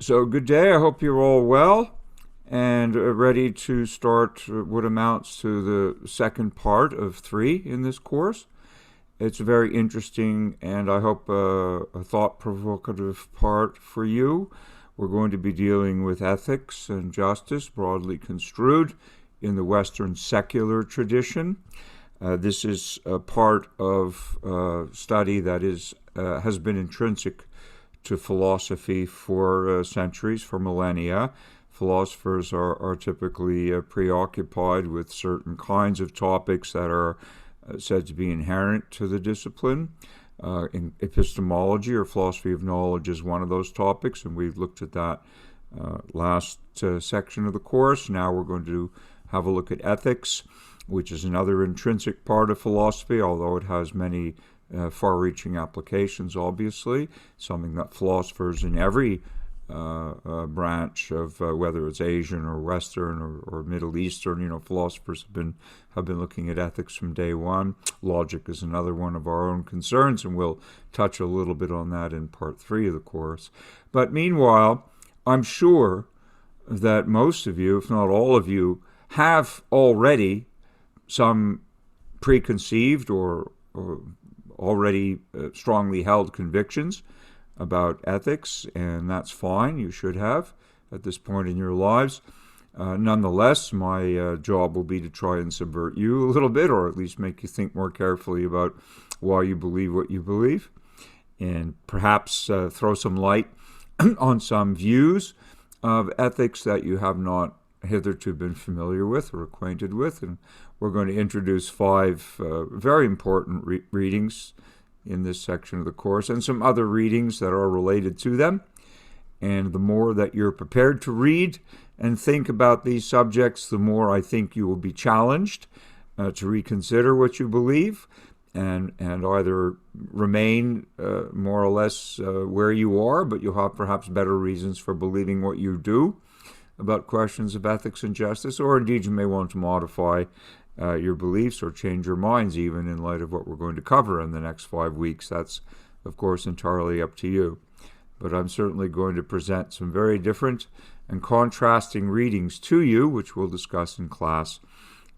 So good day. I hope you're all well and ready to start what amounts to the second part of 3 in this course. It's a very interesting and I hope a thought-provocative part for you. We're going to be dealing with ethics and justice, broadly construed, in the Western secular tradition. This is a part of study that has been intrinsic to philosophy for centuries, for millennia. Philosophers are typically preoccupied with certain kinds of topics that are said to be inherent to the discipline. In epistemology, or philosophy of knowledge, is one of those topics, and we've looked at that last section of the course. Now we're going to have a look at ethics, which is another intrinsic part of philosophy, although it has many far-reaching applications, obviously, something that philosophers in every branch of whether it's Asian or Western or Middle Eastern, philosophers have been looking at ethics from day one. Logic is another one of our own concerns, and we'll touch a little bit on that in part 3 of the course. But meanwhile, I'm sure that most of you, if not all of you, have already some preconceived or already strongly held convictions about ethics, and that's fine. You should have at this point in your lives. Nonetheless, my job will be to try and subvert you a little bit, or at least make you think more carefully about why you believe what you believe, and perhaps throw some light on some views of ethics that you have not hitherto been familiar with or acquainted with. And we're going to introduce 5 very important readings in this section of the course, and some other readings that are related to them. And the more that you're prepared to read and think about these subjects, the more I think you will be challenged to reconsider what you believe and either remain more or less where you are, but you'll have perhaps better reasons for believing what you do about questions of ethics and justice, or indeed you may want to modify your beliefs or change your minds even in light of what we're going to cover in the next 5 weeks. That's, of course, entirely up to you. But I'm certainly going to present some very different and contrasting readings to you, which we'll discuss in class,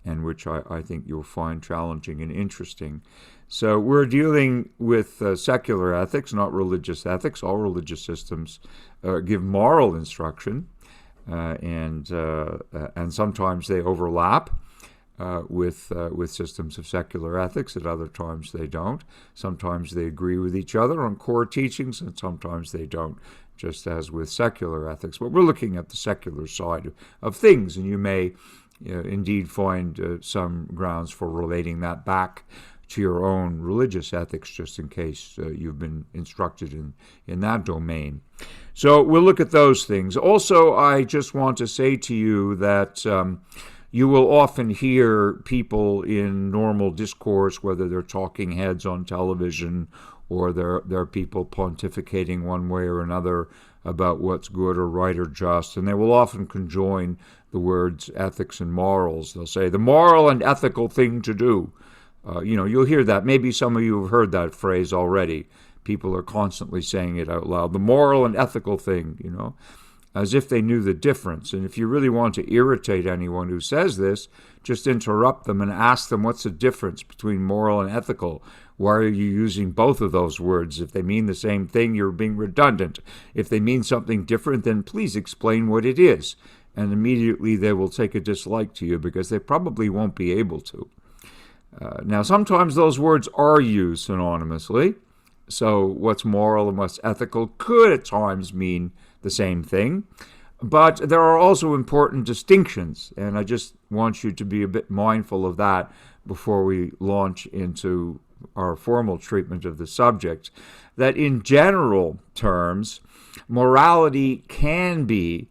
and which I think you'll find challenging and interesting. So we're dealing with secular ethics, not religious ethics. All religious systems give moral instruction, and sometimes they overlap with systems of secular ethics. At other times they don't. Sometimes they agree with each other on core teachings, and sometimes they don't, just as with secular ethics. But we're looking at the secular side of things, and you may indeed find some grounds for relating that back to your own religious ethics, just in case you've been instructed in that domain. So we'll look at those things. Also, I just want to say to you that you will often hear people in normal discourse, whether they're talking heads on television or they're people pontificating one way or another about what's good or right or just, and they will often conjoin the words ethics and morals. They'll say, the moral and ethical thing to do. You'll hear that. Maybe some of you have heard that phrase already. People are constantly saying it out loud. The moral and ethical thing, as if they knew the difference. And if you really want to irritate anyone who says this, just interrupt them and ask them what's the difference between moral and ethical. Why are you using both of those words? If they mean the same thing, you're being redundant. If they mean something different, then please explain what it is. And immediately they will take a dislike to you because they probably won't be able to. Now, sometimes those words are used synonymously. So what's moral and what's ethical could at times mean the same thing. But there are also important distinctions, and I just want you to be a bit mindful of that before we launch into our formal treatment of the subject, that in general terms, morality can be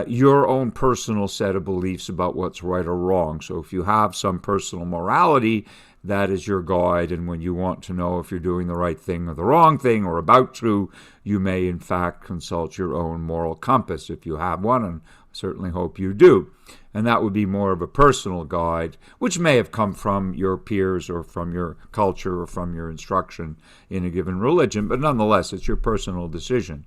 your own personal set of beliefs about what's right or wrong. So if you have some personal morality, that is your guide. And when you want to know if you're doing the right thing or the wrong thing or about to, you may in fact consult your own moral compass if you have one, and I certainly hope you do. And that would be more of a personal guide, which may have come from your peers or from your culture or from your instruction in a given religion, but nonetheless, it's your personal decision.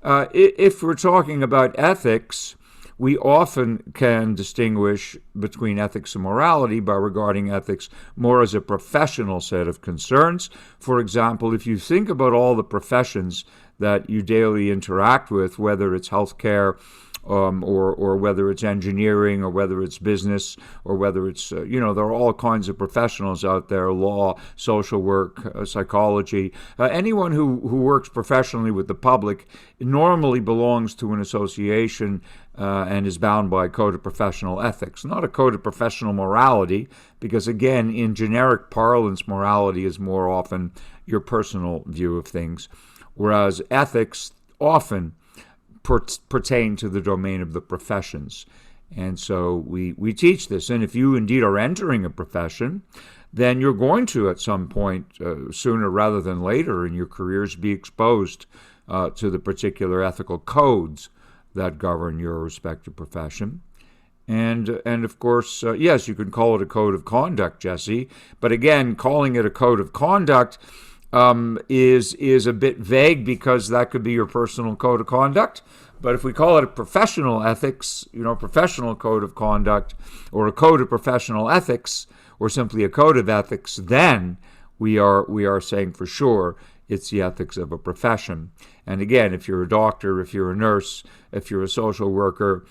If we're talking about ethics, we often can distinguish between ethics and morality by regarding ethics more as a professional set of concerns. For example, if you think about all the professions that you daily interact with, whether it's healthcare, or whether it's engineering, or whether it's business, or whether it's, there are all kinds of professionals out there, law, social work, psychology. Anyone who works professionally with the public normally belongs to an association and is bound by a code of professional ethics, not a code of professional morality, because again, in generic parlance, morality is more often your personal view of things, whereas ethics often pertain to the domain of the professions. And so we teach this. And if you indeed are entering a profession, then you're going to, at some point, sooner rather than later in your careers, be exposed to the particular ethical codes that govern your respective profession. And of course, yes, you can call it a code of conduct, Jesse. But again, calling it a code of conduct is a bit vague, because that could be your personal code of conduct. But if we call it a professional ethics, professional code of conduct, or a code of professional ethics, or simply a code of ethics, then we are saying for sure it's the ethics of a profession. And again, if you're a doctor, if you're a nurse, if you're a social worker,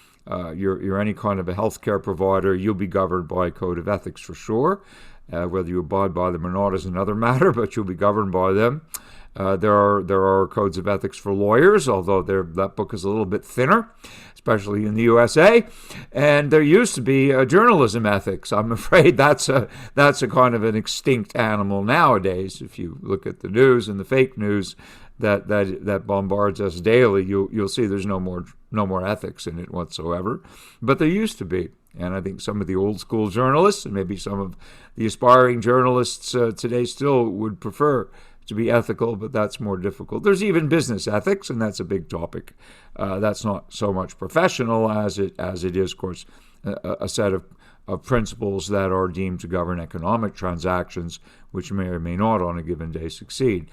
you're any kind of a healthcare provider, you'll be governed by a code of ethics for sure. Whether you abide by them or not is another matter, but you'll be governed by them. There are codes of ethics for lawyers, although that book is a little bit thinner, especially in the USA. And there used to be journalism ethics. I'm afraid that's a kind of an extinct animal nowadays. If you look at the news and the fake news that bombards us daily, you'll see there's no more ethics in it whatsoever. But there used to be. And I think some of the old school journalists, and maybe some of the aspiring journalists today, still would prefer to be ethical, but that's more difficult. There's even business ethics, and that's a big topic. That's not so much professional as it is, of course, a set of principles that are deemed to govern economic transactions, which may or may not on a given day succeed.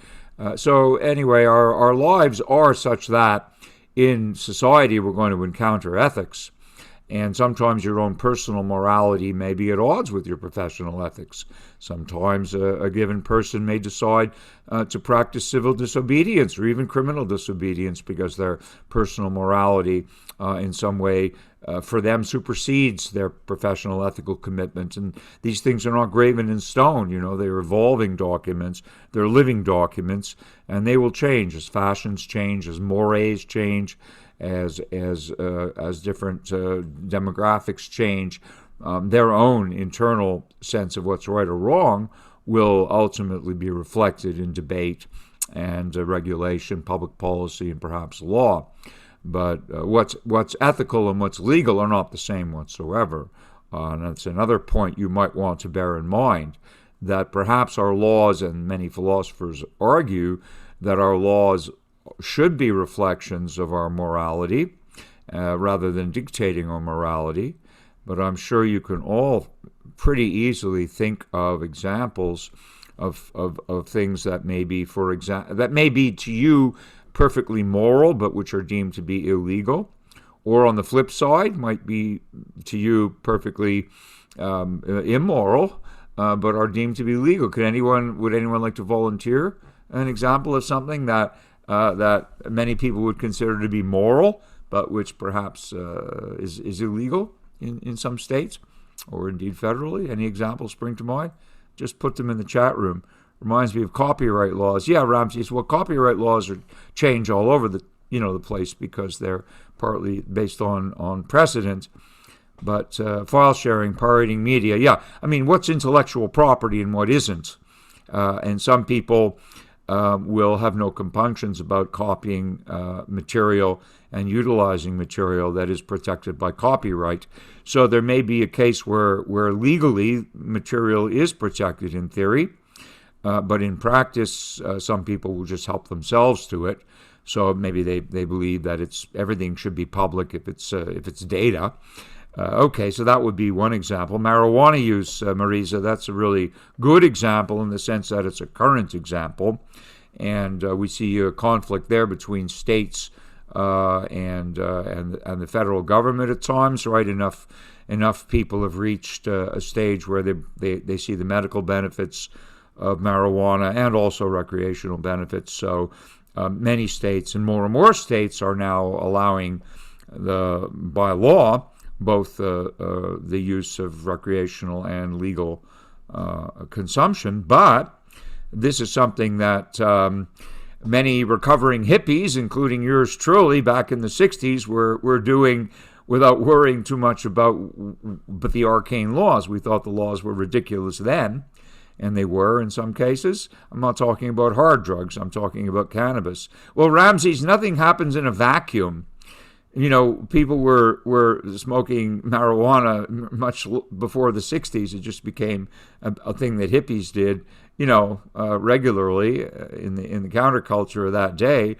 So anyway, our lives are such that in society we're going to encounter ethics. And sometimes your own personal morality may be at odds with your professional ethics. Sometimes a given person may decide to practice civil disobedience or even criminal disobedience because their personal morality in some way for them supersedes their professional ethical commitment. And these things are not graven in stone. They're evolving documents. They're living documents, and they will change as fashions change, as mores change, as different demographics change. Their own internal sense of what's right or wrong will ultimately be reflected in debate and regulation, public policy, and perhaps law. But what's ethical and what's legal are not the same whatsoever. And that's another point you might want to bear in mind, that perhaps our laws, and many philosophers argue that our laws should be reflections of our morality rather than dictating our morality. But I'm sure you can all pretty easily think of examples of things that may be, that may be to you perfectly moral, but which are deemed to be illegal, or on the flip side might be to you perfectly immoral, but are deemed to be legal. Would anyone like to volunteer an example of something that many people would consider to be moral, but which perhaps is illegal in some states, or indeed federally? Any examples spring to mind? Just put them in the chat room. Reminds me of copyright laws. Yeah, Ramses. Well, copyright laws change all over the place because they're partly based on precedent. But file sharing, pirating media, yeah. I mean, what's intellectual property and what isn't? And some people will have no compunctions about copying material and utilizing material that is protected by copyright. So there may be a case where legally material is protected in theory, but in practice, some people will just help themselves to it. So maybe they believe that everything should be public if it's data. Okay, so that would be one example. Marijuana use, Marisa, that's a really good example in the sense that it's a current example. And we see a conflict there between states and the federal government at times, right? Enough people have reached a stage where they see the medical benefits of marijuana and also recreational benefits. So many states and more states are now allowing by law both the use of recreational and legal consumption. But this is something that many recovering hippies, including yours truly, back in the 60s, were doing without worrying too much about the arcane laws. We thought the laws were ridiculous then, and they were in some cases. I'm not talking about hard drugs. I'm talking about cannabis. Well, Ramses, nothing happens in a vacuum. You know, people were smoking marijuana much before the 60s. It just became a thing that hippies did, regularly in the counterculture of that day.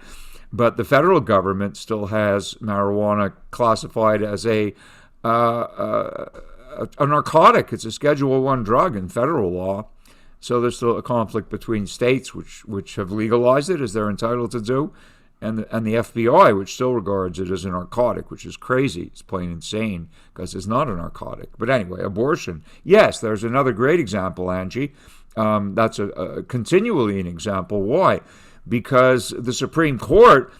But the federal government still has marijuana classified as a narcotic. It's a Schedule I drug in federal law. So there's still a conflict between states which have legalized it, as they're entitled to do, and the FBI, which still regards it as a narcotic, which is crazy. It's plain insane because it's not a narcotic. But anyway, abortion. Yes, there's another great example, Angie. That's continually an example. Why? Because the Supreme Court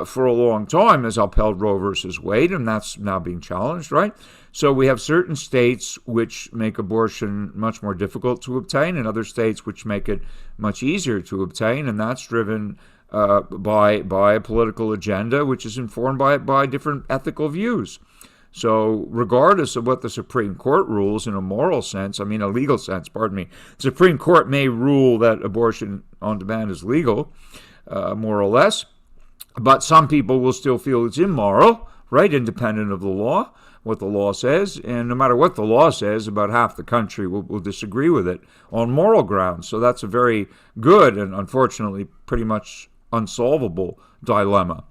for a long time has upheld Roe versus Wade, and that's now being challenged, right? So we have certain states which make abortion much more difficult to obtain, and other states which make it much easier to obtain, and that's driven by a political agenda which is informed by different ethical views. So regardless of what the Supreme Court rules in a legal sense, the Supreme Court may rule that abortion on demand is legal, more or less, but some people will still feel it's immoral, right, independent of the law, what the law says, and no matter what the law says, about half the country will disagree with it on moral grounds. So that's a very good and unfortunately pretty much unsolvable dilemma,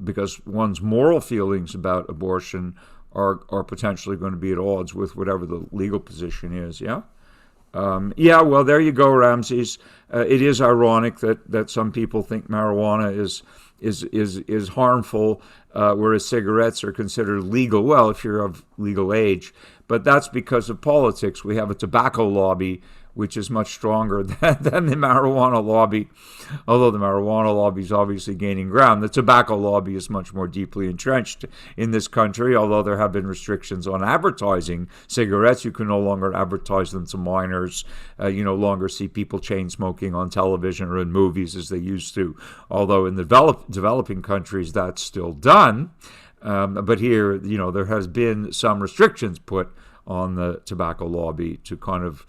because one's moral feelings about abortion are potentially going to be at odds with whatever the legal position is. Yeah. Well, there you go, Ramses. It is ironic that some people think marijuana is harmful, whereas cigarettes are considered legal. Well, if you're of legal age, but that's because of politics. We have a tobacco lobby which is much stronger than the marijuana lobby. Although the marijuana lobby is obviously gaining ground, the tobacco lobby is much more deeply entrenched in this country, although there have been restrictions on advertising cigarettes. You can no longer advertise them to minors. You no longer see people chain smoking on television or in movies as they used to, although in the developing countries that's still done. But here, there has been some restrictions put on the tobacco lobby to kind of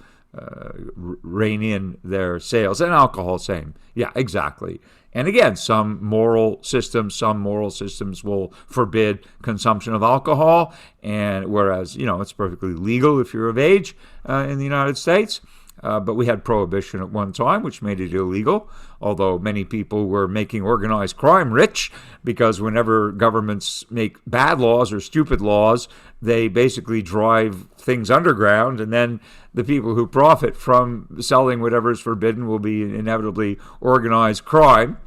rein in their sales, and alcohol, same. Yeah, exactly. And again, some moral systems will forbid consumption of alcohol, and whereas, it's perfectly legal if you're of age in the United States. But we had prohibition at one time, which made it illegal, although many people were making organized crime rich, because whenever governments make bad laws or stupid laws, they basically drive things underground, and then the people who profit from selling whatever is forbidden will be inevitably organized crime.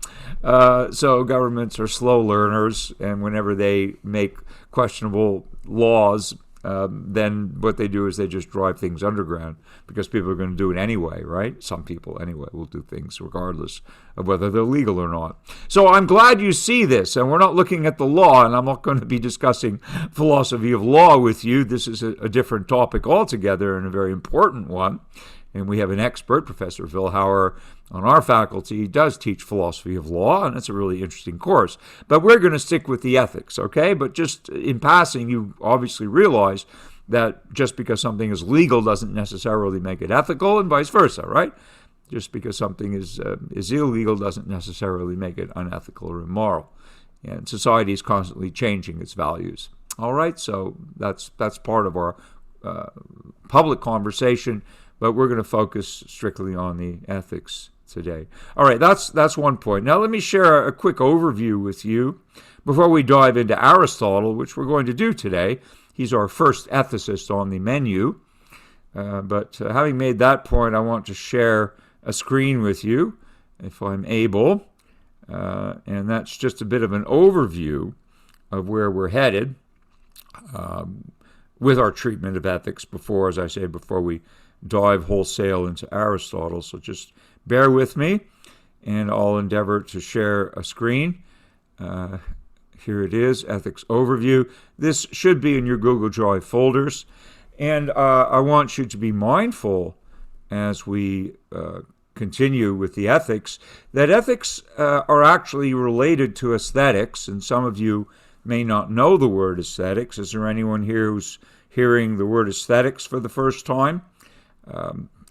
So governments are slow learners, and whenever they make questionable laws, then what they do is they just drive things underground, because people are going to do it anyway, right? Some people, anyway, will do things regardless of whether they're legal or not. So I'm glad you see this, and we're not looking at the law, and I'm not going to be discussing philosophy of law with you. This is a different topic altogether, and a very important one. And we have an expert, Professor Vilhauer, on our faculty. He does teach philosophy of law, and it's a really interesting course. But we're going to stick with the ethics, okay? But just in passing, you obviously realize that just because something is legal doesn't necessarily make it ethical, and vice versa, right? Just because something is illegal doesn't necessarily make it unethical or immoral. And society is constantly changing its values. All right, so that's part of our public conversation, but we're going to focus strictly on the ethics today. All right, that's one point. Now let me share a quick overview with you before we dive into Aristotle, which we're going to do today. He's our first ethicist on the menu. But having made that point, I want to share a screen with you, if I'm able. And that's just a bit of an overview of where we're headed with our treatment of ethics before we dive wholesale into Aristotle. So just bear with me, and I'll endeavor to share a screen. Here it is, Ethics Overview. This should be in your Google Drive folders. And I want you to be mindful as we continue with the ethics, that ethics are actually related to aesthetics, and some of you may not know the word aesthetics. Is there anyone here who's hearing the word aesthetics for the first time?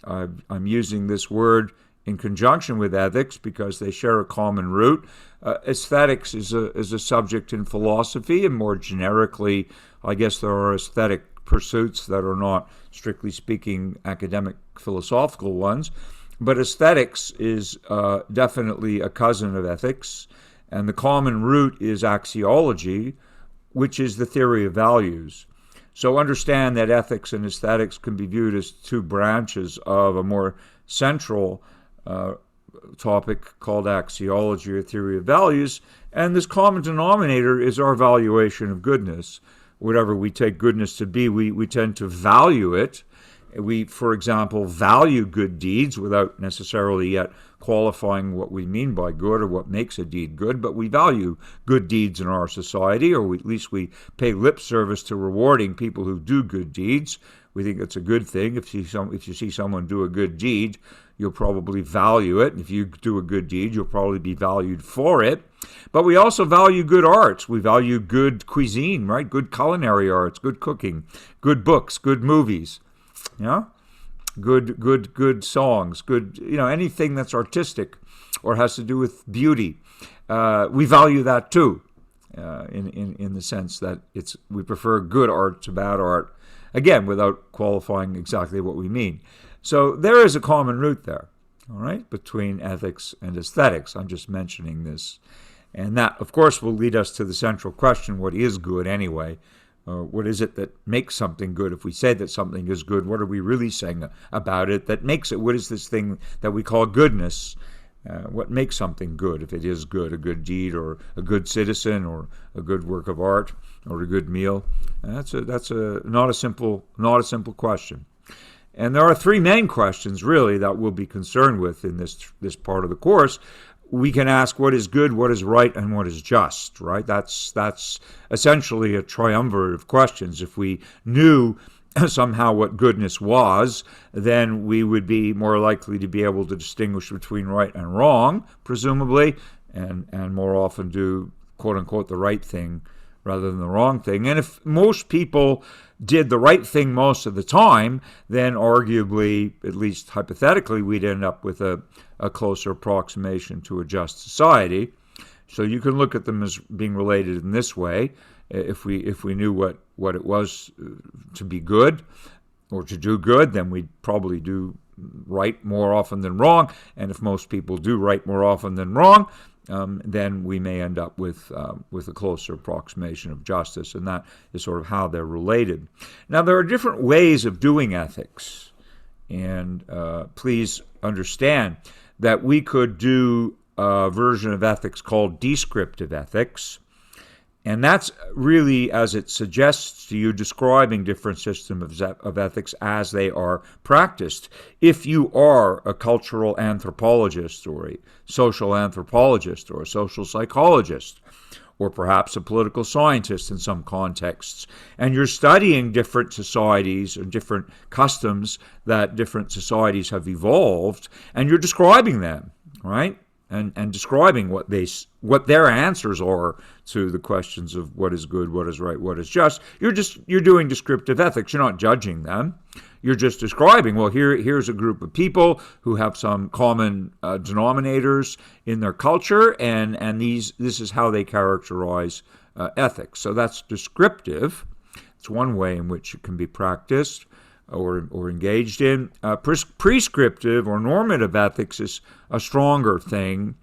I'm using this word in conjunction with ethics because they share a common root. Aesthetics is a subject in philosophy, and more generically, I guess there are aesthetic pursuits that are not, strictly speaking, academic philosophical ones. But aesthetics is definitely a cousin of ethics, and the common root is axiology, which is the theory of values. So understand that ethics and aesthetics can be viewed as two branches of a more central topic called axiology, or theory of values, and this common denominator is our valuation of goodness. Whatever we take goodness to be, we tend to value it. We, for example, value good deeds without necessarily yet qualifying what we mean by good or what makes a deed good, but we value good deeds in our society, or at least we pay lip service to rewarding people who do good deeds. We think it's a good thing. If you see someone do a good deed, you'll probably value it. If you do a good deed, you'll probably be valued for it. But we also value good arts. We value good cuisine, right? Good culinary arts, good cooking, good books, good movies. Yeah, good songs, good, anything that's artistic or has to do with beauty. We value that too, in the sense that we prefer good art to bad art, again, without qualifying exactly what we mean. So there is a common root there, all right, between ethics and aesthetics. I'm just mentioning this. And that, of course, will lead us to the central question, what is good anyway? What is it that makes something good? If we say that something is good, what are we really saying about it that makes it? What is this thing that we call goodness? What makes something good? If it is good, a good deed, or a good citizen, or a good work of art, or a good meal, that's not a simple question. And there are three main questions really that we'll be concerned with in this part of the course. We can ask what is good, what is right, and what is just, right? That's essentially a triumvirate of questions. If we knew somehow what goodness was, then we would be more likely to be able to distinguish between right and wrong, presumably, and more often do, quote-unquote, the right thing rather than the wrong thing. And if most people did the right thing most of the time, then arguably, at least hypothetically, we'd end up with a closer approximation to a just society. So you can look at them as being related in this way. If we knew what it was to be good or to do good, then we'd probably do right more often than wrong. And if most people do right more often than wrong, then we may end up with a closer approximation of justice, and that is sort of how they're related. Now, there are different ways of doing ethics, and please understand that we could do a version of ethics called Descriptive Ethics, and that's really, as it suggests to you, describing different systems of ethics as they are practiced. If you are a cultural anthropologist or a social anthropologist or a social psychologist, or perhaps a political scientist in some contexts, and you're studying different societies and different customs that different societies have evolved, and you're describing them, right? and describing what their answers are to the questions of what is good, what is right, what is just. You're doing descriptive ethics. You're not judging them. You're just describing, well, here's a group of people who have some common denominators in their culture, and this is how they characterize ethics. So that's descriptive. It's one way in which it can be practiced or engaged in. Prescriptive or normative ethics is a stronger thing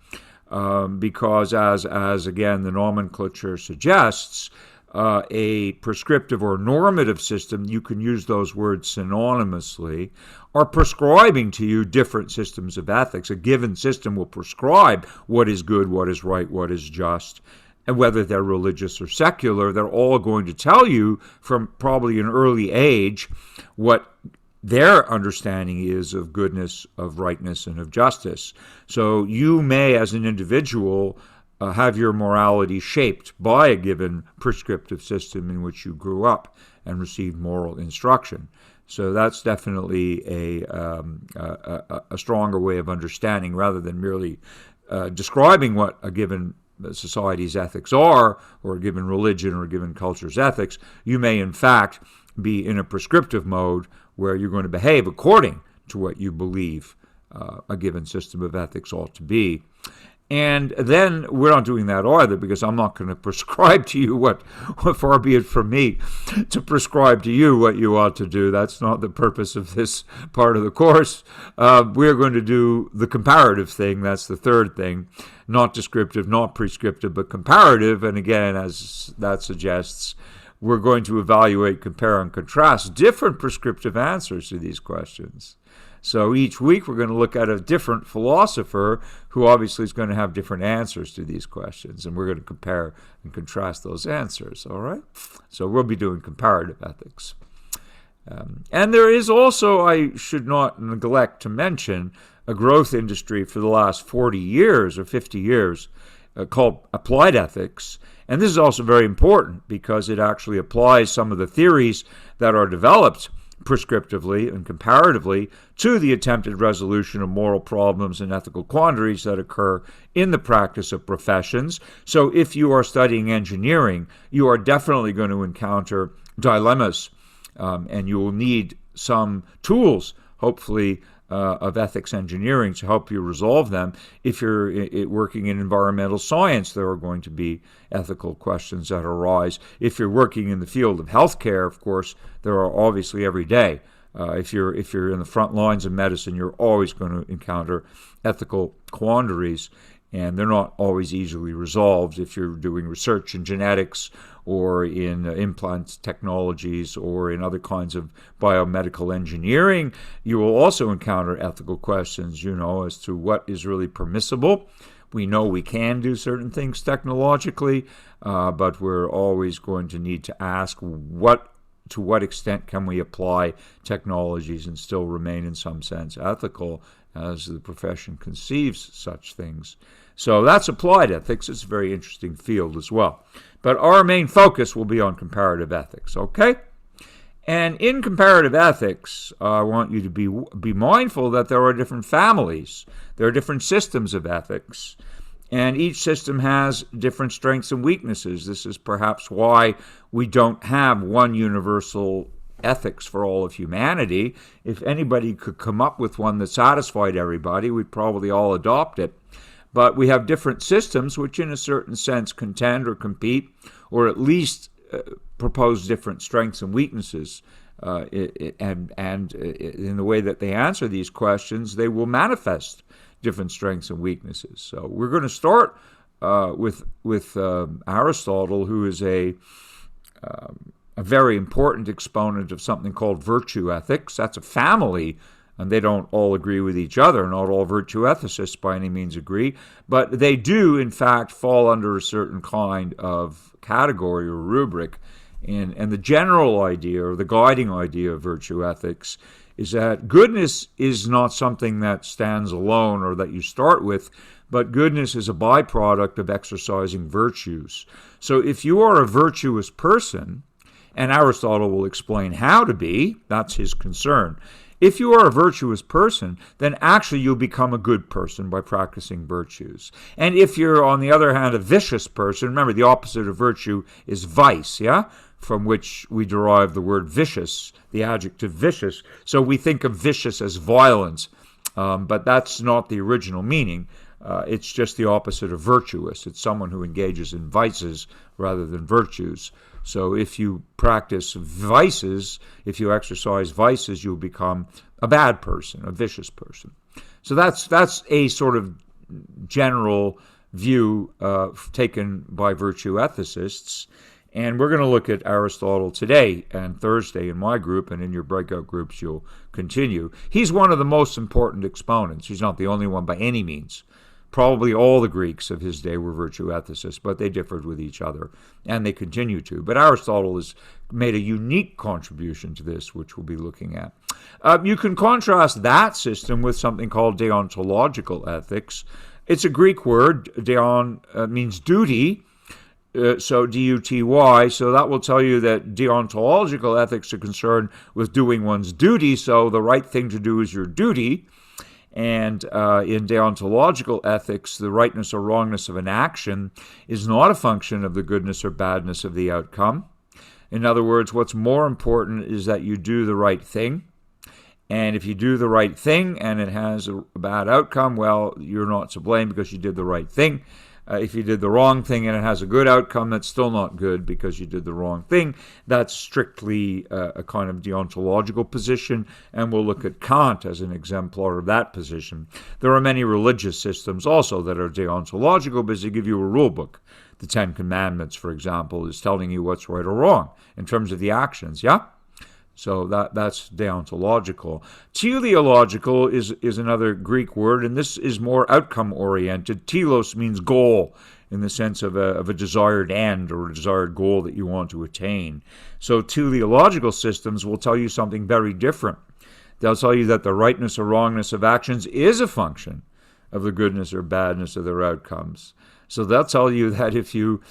because, as again the nomenclature suggests, a prescriptive or normative system, you can use those words synonymously, are prescribing to you different systems of ethics. A given system will prescribe what is good, what is right, what is just. And whether they're religious or secular, they're all going to tell you from probably an early age what their understanding is of goodness, of rightness, and of justice. So you may, as an individual, have your morality shaped by a given prescriptive system in which you grew up and received moral instruction. So that's definitely a stronger way of understanding rather than merely describing what a given society's ethics are, or a given religion or a given culture's ethics. You may, in fact, be in a prescriptive mode where you're going to behave according to what you believe a given system of ethics ought to be. And then we're not doing that either, because I'm not going to prescribe to you what far be it from me to prescribe to you what you ought to do. That's not the purpose of this part of the course. We're going to do the comparative thing. That's the third thing. Not descriptive, not prescriptive, but comparative. And again, as that suggests, we're going to evaluate, compare, and contrast different prescriptive answers to these questions. So each week we're going to look at a different philosopher who obviously is going to have different answers to these questions, and we're going to compare and contrast those answers, all right? So we'll be doing comparative ethics. And there is also, I should not neglect to mention, a growth industry for the last 40 years or 50 years called applied ethics. And this is also very important because it actually applies some of the theories that are developed prescriptively and comparatively to the attempted resolution of moral problems and ethical quandaries that occur in the practice of professions. So if you are studying engineering, you are definitely going to encounter dilemmas, and you will need some tools, hopefully, of ethics engineering to help you resolve them. If you're working in environmental science, there are going to be ethical questions that arise. If you're working in the field of healthcare, of course, there are obviously every day. If you're in the front lines of medicine, you're always going to encounter ethical quandaries, and they're not always easily resolved. If you're doing research in genetics or in implant technologies or in other kinds of biomedical engineering, you will also encounter ethical questions, as to what is really permissible. We know we can do certain things technologically, but we're always going to need to ask to what extent can we apply technologies and still remain in some sense ethical as the profession conceives such things. So that's applied ethics. It's a very interesting field as well. But our main focus will be on comparative ethics, okay? And in comparative ethics, I want you to be mindful that there are different families. There are different systems of ethics, and each system has different strengths and weaknesses. This is perhaps why we don't have one universal ethics for all of humanity. If anybody could come up with one that satisfied everybody, we'd probably all adopt it. But we have different systems which in a certain sense contend or compete, or at least propose different strengths and weaknesses. And in the way that they answer these questions, they will manifest different strengths and weaknesses. So we're going to start with Aristotle, who is a very important exponent of something called virtue ethics. That's a family, and they don't all agree with each other. Not all virtue ethicists by any means agree, but they do, in fact, fall under a certain kind of category or rubric. And the general idea, or the guiding idea of virtue ethics, is that goodness is not something that stands alone or that you start with, but goodness is a byproduct of exercising virtues. So if you are a virtuous person, and Aristotle will explain how to be, that's his concern. If you are a virtuous person, then actually you'll become a good person by practicing virtues. And if you're, on the other hand, a vicious person, remember the opposite of virtue is vice, yeah? From which we derive the word vicious, the adjective vicious. So we think of vicious as violence, but that's not the original meaning. It's just the opposite of virtuous. It's someone who engages in vices rather than virtues. So if you practice vices, if you exercise vices, you'll become a bad person, a vicious person. So that's a sort of general view taken by virtue ethicists. And we're going to look at Aristotle today and Thursday in my group, and in your breakout groups you'll continue. He's one of the most important exponents. He's not the only one by any means. Probably all the Greeks of his day were virtue ethicists, but they differed with each other, and they continue to. But Aristotle has made a unique contribution to this, which we'll be looking at. You can contrast that system with something called deontological ethics. It's a Greek word. Deon means duty, so D-U-T-Y, so that will tell you that deontological ethics are concerned with doing one's duty, so the right thing to do is your duty. And in deontological ethics, the rightness or wrongness of an action is not a function of the goodness or badness of the outcome. In other words, what's more important is that you do the right thing. And if you do the right thing and it has a bad outcome, well, you're not to blame because you did the right thing. If you did the wrong thing and it has a good outcome, that's still not good because you did the wrong thing. That's strictly a kind of deontological position, and we'll look at Kant as an exemplar of that position. There are many religious systems also that are deontological because they give you a rule book. The Ten Commandments, for example, is telling you what's right or wrong in terms of the actions, yeah? So that's deontological. Teleological is another Greek word, and this is more outcome-oriented. Telos means goal, in the sense of a desired end or a desired goal that you want to attain. So teleological systems will tell you something very different. They'll tell you that the rightness or wrongness of actions is a function of the goodness or badness of their outcomes. So they'll tell you that if you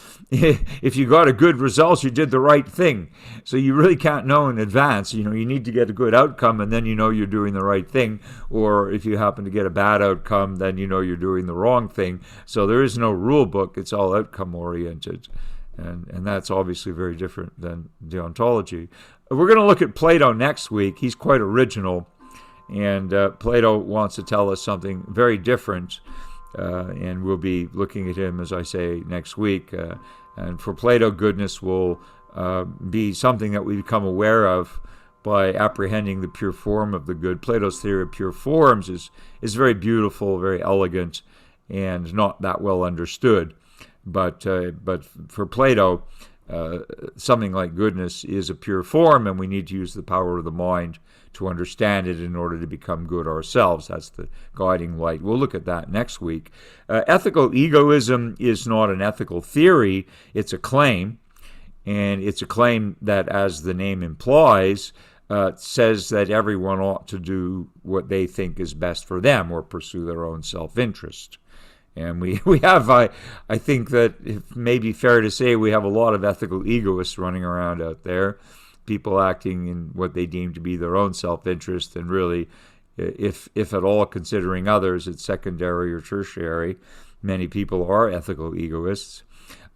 got a good result, you did the right thing. So you really can't know in advance. You need to get a good outcome, and then you're doing the right thing. Or if you happen to get a bad outcome, then you're doing the wrong thing. So there is no rule book. It's all outcome oriented. And that's obviously very different than deontology. We're going to look at Plato next week. He's quite original. And Plato wants to tell us something very different. And we'll be looking at him, as I say, next week. And for Plato Goodness will be something that we become aware of by apprehending the pure form of the good. Plato's theory of pure forms is very beautiful, very elegant, and not that well understood. But for Plato, something like goodness is a pure form, and we need to use the power of the mind to understand it in order to become good ourselves. That's the guiding light. We'll look at that next week. Ethical egoism is not an ethical theory. It's a claim, and it's a claim that, as the name implies, says that everyone ought to do what they think is best for them or pursue their own self-interest. And we have, I think that it may be fair to say, we have a lot of ethical egoists running around out there, people acting in what they deem to be their own self-interest, and really, if at all considering others, it's secondary or tertiary. Many people are ethical egoists.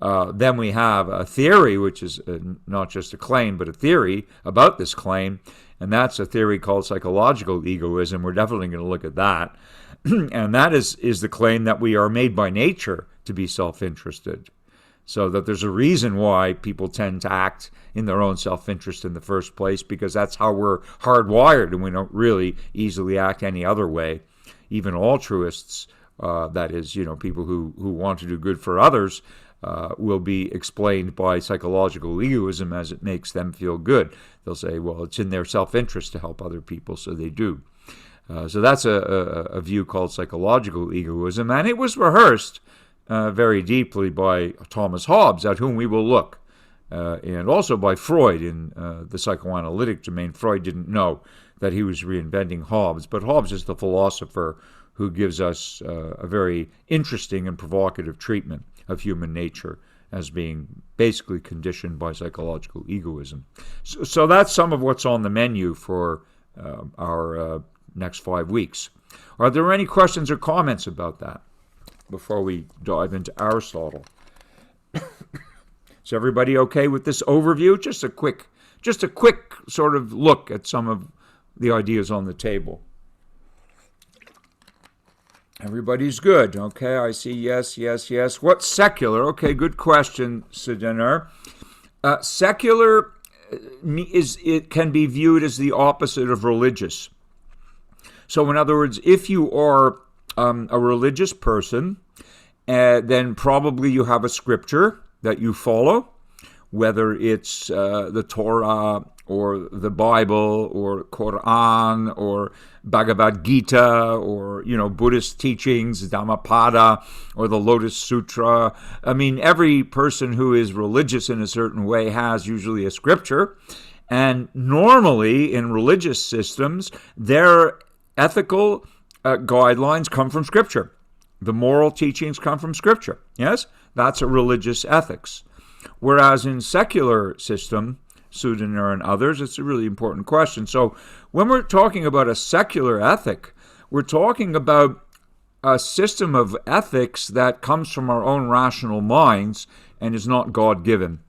Then we have a theory, which is not just a claim, but a theory about this claim, and that's a theory called psychological egoism. We're definitely going to look at that. And that is the claim that we are made by nature to be self-interested. So that there's a reason why people tend to act in their own self-interest in the first place, because that's how we're hardwired, and we don't really easily act any other way. Even altruists, that is, people who want to do good for others, will be explained by psychological egoism as it makes them feel good. They'll say, well, it's in their self-interest to help other people, so they do. So that's a view called psychological egoism, and it was rehearsed very deeply by Thomas Hobbes, at whom we will look, and also by Freud in the psychoanalytic domain. Freud didn't know that he was reinventing Hobbes, but Hobbes is the philosopher who gives us a very interesting and provocative treatment of human nature as being basically conditioned by psychological egoism. So that's some of what's on the menu for our next 5 weeks. Are there any questions or comments about that before we dive into Aristotle? Is everybody okay with this overview? Just a quick sort of look at some of the ideas on the table. Everybody's good. Okay, I see yes. What's secular? Okay, good question, Sudaner. Secular it can be viewed as the opposite of religious. So in other words, if you are a religious person, then probably you have a scripture that you follow, whether it's the Torah or the Bible or Quran or Bhagavad Gita or, Buddhist teachings, Dhammapada or the Lotus Sutra. I mean, every person who is religious in a certain way has usually a scripture. And normally in religious systems, their ethical guidelines come from scripture. The moral teachings come from scripture. Yes, that's a religious ethics. Whereas in secular system, Sudaner and others, it's a really important question. So when we're talking about a secular ethic, we're talking about a system of ethics that comes from our own rational minds and is not God-given.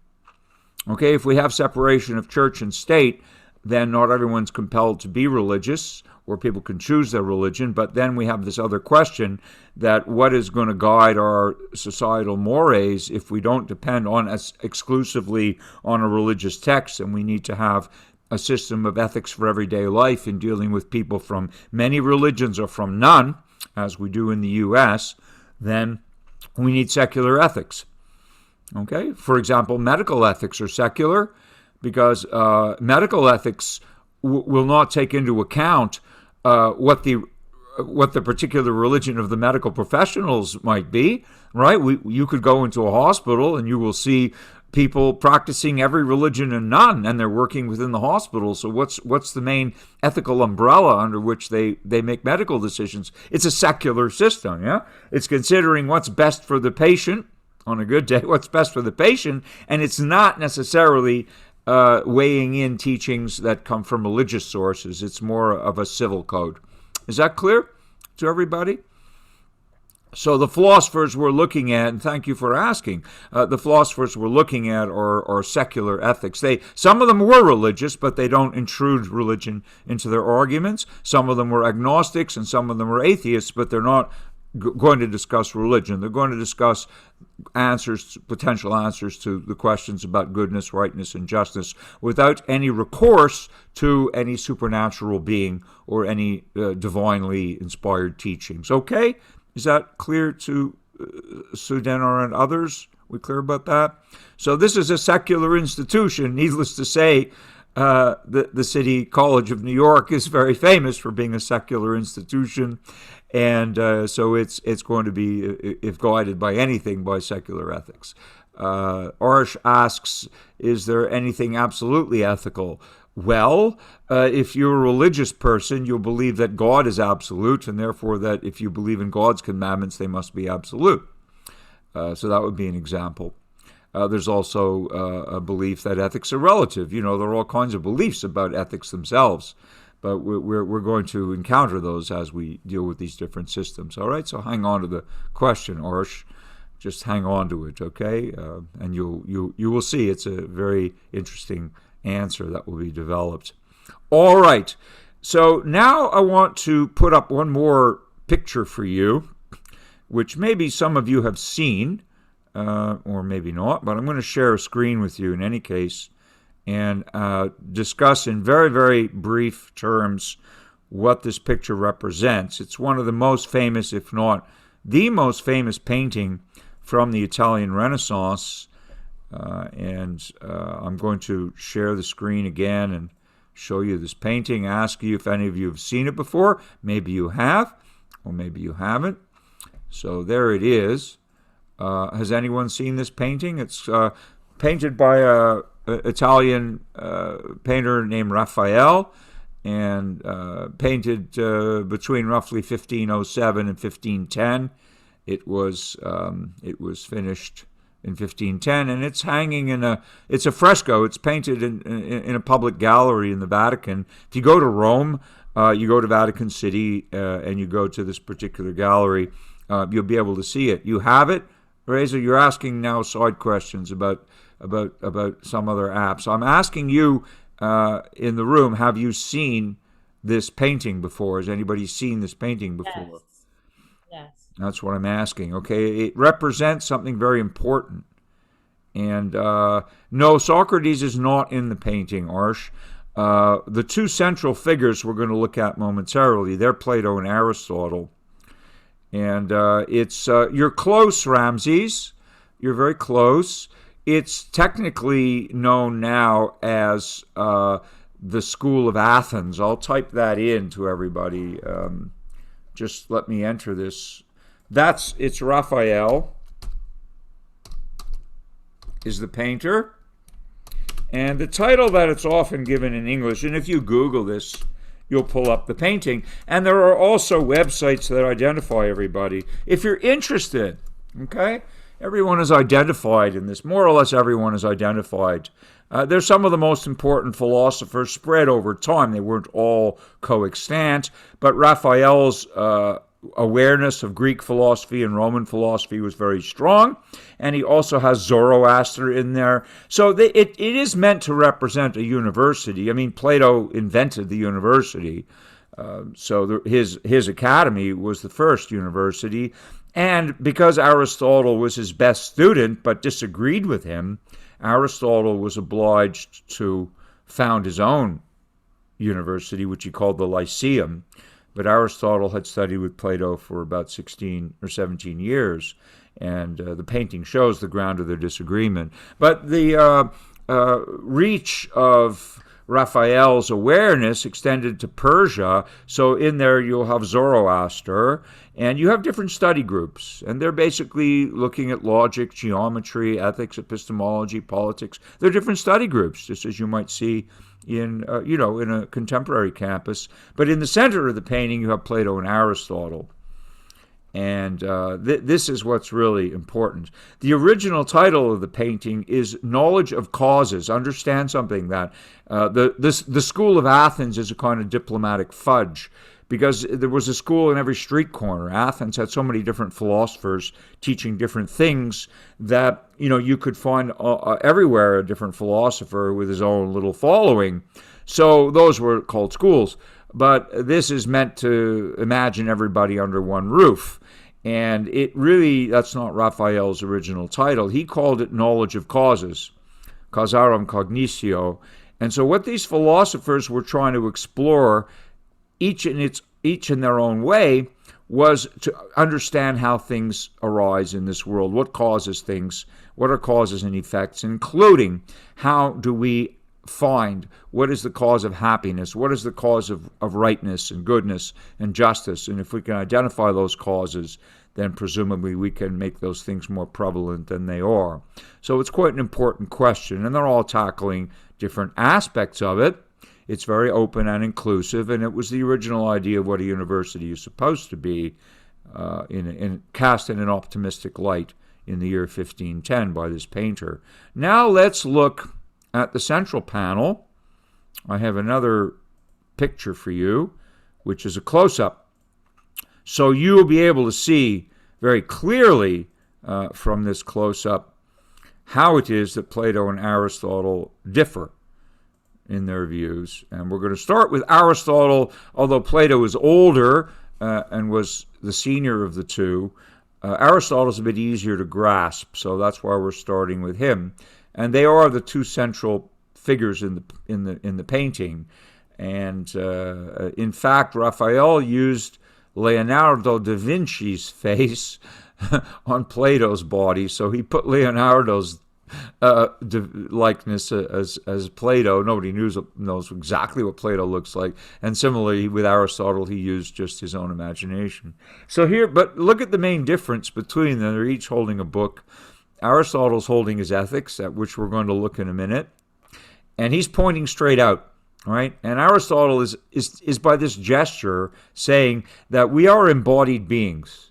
Okay, if we have separation of church and state, then not everyone's compelled to be religious, or people can choose their religion, but then we have this other question that what is going to guide our societal mores if we don't depend on us exclusively on a religious text, and we need to have a system of ethics for everyday life in dealing with people from many religions or from none, as we do in the U.S., then we need secular ethics. Okay? For example, medical ethics are secular because medical ethics will not take into account what the particular religion of the medical professionals might be, right? You could go into a hospital and you will see people practicing every religion and none, and they're working within the hospital. So what's the main ethical umbrella under which they make medical decisions? It's a secular system, yeah? It's considering what's best for the patient on a good day, what's best for the patient, and it's not necessarily weighing in teachings that come from religious sources. It's more of a civil code. Is that clear to everybody? So the philosophers we're looking at, and thank you for asking, the philosophers we're looking at are secular ethics. Some of them were religious, but they don't intrude religion into their arguments. Some of them were agnostics, and some of them were atheists, but they're not going to discuss religion. They're going to discuss potential answers to the questions about goodness, rightness, and justice without any recourse to any supernatural being or any divinely inspired teachings. Okay? Is that clear to Sudaner and others? We clear about that? So this is a secular institution. Needless to say, the City College of New York is very famous for being a secular institution. And so it's going to be, if guided by anything, by secular ethics. Arsh asks, is there anything absolutely ethical? Well, if you're a religious person, you'll believe that God is absolute, and therefore that if you believe in God's commandments, they must be absolute. So that would be an example. There's also a belief that ethics are relative. There are all kinds of beliefs about ethics themselves. But we're going to encounter those as we deal with these different systems. All right, so hang on to the question, Arsh. Just hang on to it, okay? And you will see it's a very interesting answer that will be developed. All right, so now I want to put up one more picture for you, which maybe some of you have seen, or maybe not, but I'm going to share a screen with you in any case, and discuss in very, very brief terms what this picture represents. It's one of the most famous, if not the most famous painting from the Italian Renaissance. And I'm going to share the screen again and show you this painting, ask you if any of you have seen it before. Maybe you have, or maybe you haven't. So there it is. Has anyone seen this painting? It's painted by a Italian painter named Raphael, and painted between roughly 1507 and 1510. It was finished in 1510, and it's hanging it's a fresco. It's painted in a public gallery in the Vatican. If you go to Rome, you go to Vatican City, and you go to this particular gallery, you'll be able to see it. You have it, Reza? You're asking now side questions about some other apps. I'm asking you in the room, have you seen this painting before? Has anybody seen this painting before? Yes. Yes. That's what I'm asking. Okay, it represents something very important. And no, Socrates is not in the painting, Arsh. The two central figures we're going to look at momentarily, they're Plato and Aristotle. And it's you're close, Ramses. You're very close. It's technically known now as the School of Athens. I'll type that in to everybody. Just let me enter this. It's Raphael is the painter. And the title that it's often given in English, and if you Google this, you'll pull up the painting. And there are also websites that identify everybody. If you're interested, okay? Everyone is identified in this. More or less everyone is identified. They're some of the most important philosophers spread over time. They weren't all coextant, but Raphael's awareness of Greek philosophy and Roman philosophy was very strong, and he also has Zoroaster in there. So it is meant to represent a university. I mean, Plato invented the university, so his academy was the first university. And because Aristotle was his best student but disagreed with him, Aristotle was obliged to found his own university, which he called the Lyceum. But Aristotle had studied with Plato for about 16 or 17 years, and the painting shows the ground of their disagreement. But the reach of Raphael's awareness extended to Persia, so in there you'll have Zoroaster, and you have different study groups, and they're basically looking at logic, geometry, ethics, epistemology, politics. They're different study groups, just as you might see in a contemporary campus. But in the center of the painting, you have Plato and Aristotle. And this is what's really important. The original title of the painting is Knowledge of Causes. Understand something, that the School of Athens is a kind of diplomatic fudge, because there was a school in every street corner. Athens had so many different philosophers teaching different things that, you could find everywhere a different philosopher with his own little following. So those were called schools. But this is meant to imagine everybody under one roof. And that's not Raphael's original title. He called it Knowledge of Causes, Causarum Cognitio. And so what these philosophers were trying to explore, each in their own way, was to understand how things arise in this world, what causes things, what are causes and effects, including how do we find what is the cause of happiness, what is the cause of rightness and goodness and justice. And if we can identify those causes, then presumably we can make those things more prevalent than they are. So it's quite an important question, and they're all tackling different aspects of it. It's very open and inclusive, and it was the original idea of what a university is supposed to be, cast in an optimistic light in the year 1510 by this painter. Now let's look at the central panel. I have another picture for you, which is a close-up. So you will be able to see very clearly from this close-up how it is that Plato and Aristotle differ in their views. And we're going to start with Aristotle. Although Plato is older and was the senior of the two, Aristotle's a bit easier to grasp, so that's why we're starting with him. And they are the two central figures in the painting. And in fact, Raphael used Leonardo da Vinci's face on Plato's body, so he put Leonardo's likeness as Plato. Nobody knows exactly what Plato looks like. And similarly with Aristotle, he used just his own imagination. So here, but look at the main difference between them. They're each holding a book. Aristotle's holding his Ethics, at which we're going to look in a minute, and he's pointing straight out, right? And Aristotle is by this gesture saying that we are embodied beings,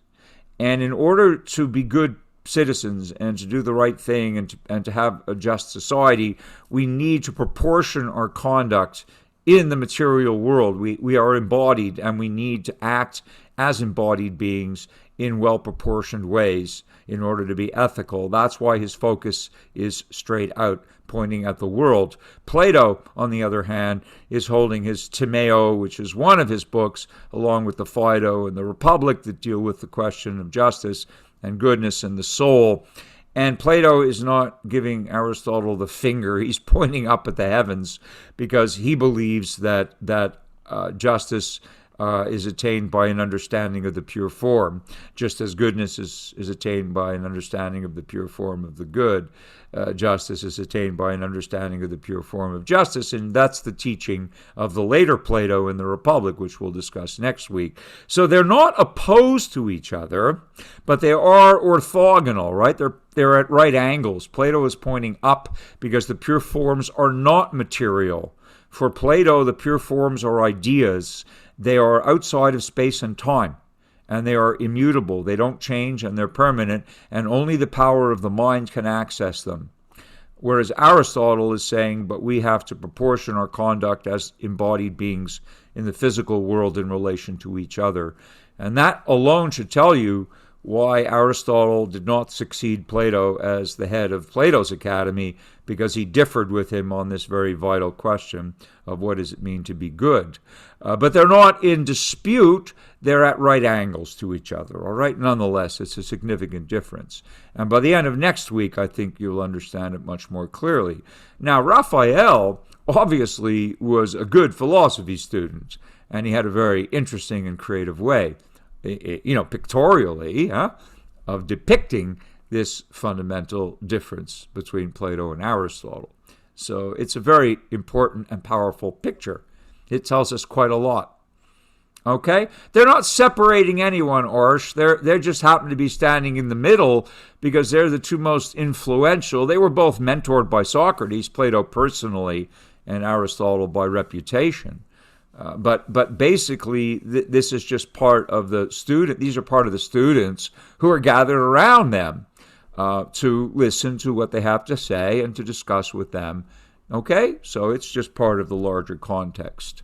and in order to be good citizens and to do the right thing and to have a just society, we need to proportion our conduct in the material world. We are embodied, and we need to act as embodied beings in well-proportioned ways in order to be ethical. That's why his focus is straight out, pointing at the world. Plato, on the other hand, is holding his Timeo, which is one of his books, along with the Phaedo and the Republic, that deal with the question of justice and goodness and the soul. And Plato is not giving Aristotle the finger. He's pointing up at the heavens, because he believes that justice is attained by an understanding of the pure form, just as goodness is attained by an understanding of the pure form of the good. Justice is attained by an understanding of the pure form of justice, and that's the teaching of the later Plato in the Republic, which we'll discuss next week. So they're not opposed to each other, but they are orthogonal, right? They're at right angles. Plato is pointing up because the pure forms are not material. For Plato, the pure forms are ideas. They are outside of space and time, and they are immutable. They don't change, and they're permanent, and only the power of the mind can access them. Whereas Aristotle is saying, but we have to proportion our conduct as embodied beings in the physical world in relation to each other. And that alone should tell you why Aristotle did not succeed Plato as the head of Plato's academy, because he differed with him on this very vital question of what does it mean to be good. But they're not in dispute. They're at right angles to each other, all right? Nonetheless, it's a significant difference. And by the end of next week, I think you'll understand it much more clearly. Now, Raphael obviously was a good philosophy student, and he had a very interesting and creative way, pictorially, of depicting this fundamental difference between Plato and Aristotle. So it's a very important and powerful picture. It tells us quite a lot. Okay? They're not separating anyone, Arsh. They just happen to be standing in the middle because they're the two most influential. They were both mentored by Socrates, Plato personally, and Aristotle by reputation. But basically, this is just part of the student. These are part of the students who are gathered around them to listen to what they have to say and to discuss with them. Okay? So it's just part of the larger context.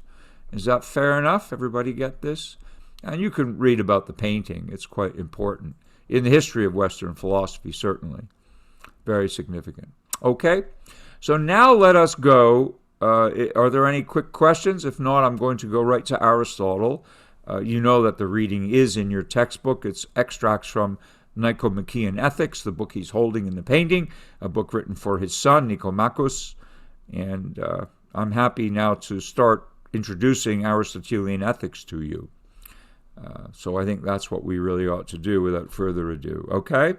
Is that fair enough? Everybody get this? And you can read about the painting. It's quite important. In the history of Western philosophy, certainly. Very significant. Okay? So now let us go. Are there any quick questions? If not, I'm going to go right to Aristotle. You know that the reading is in your textbook. It's extracts from Nicomachean Ethics, the book he's holding in the painting, a book written for his son, Nicomachus. And I'm happy now to start introducing Aristotelian ethics to you. So I think that's what we really ought to do without further ado. Okay?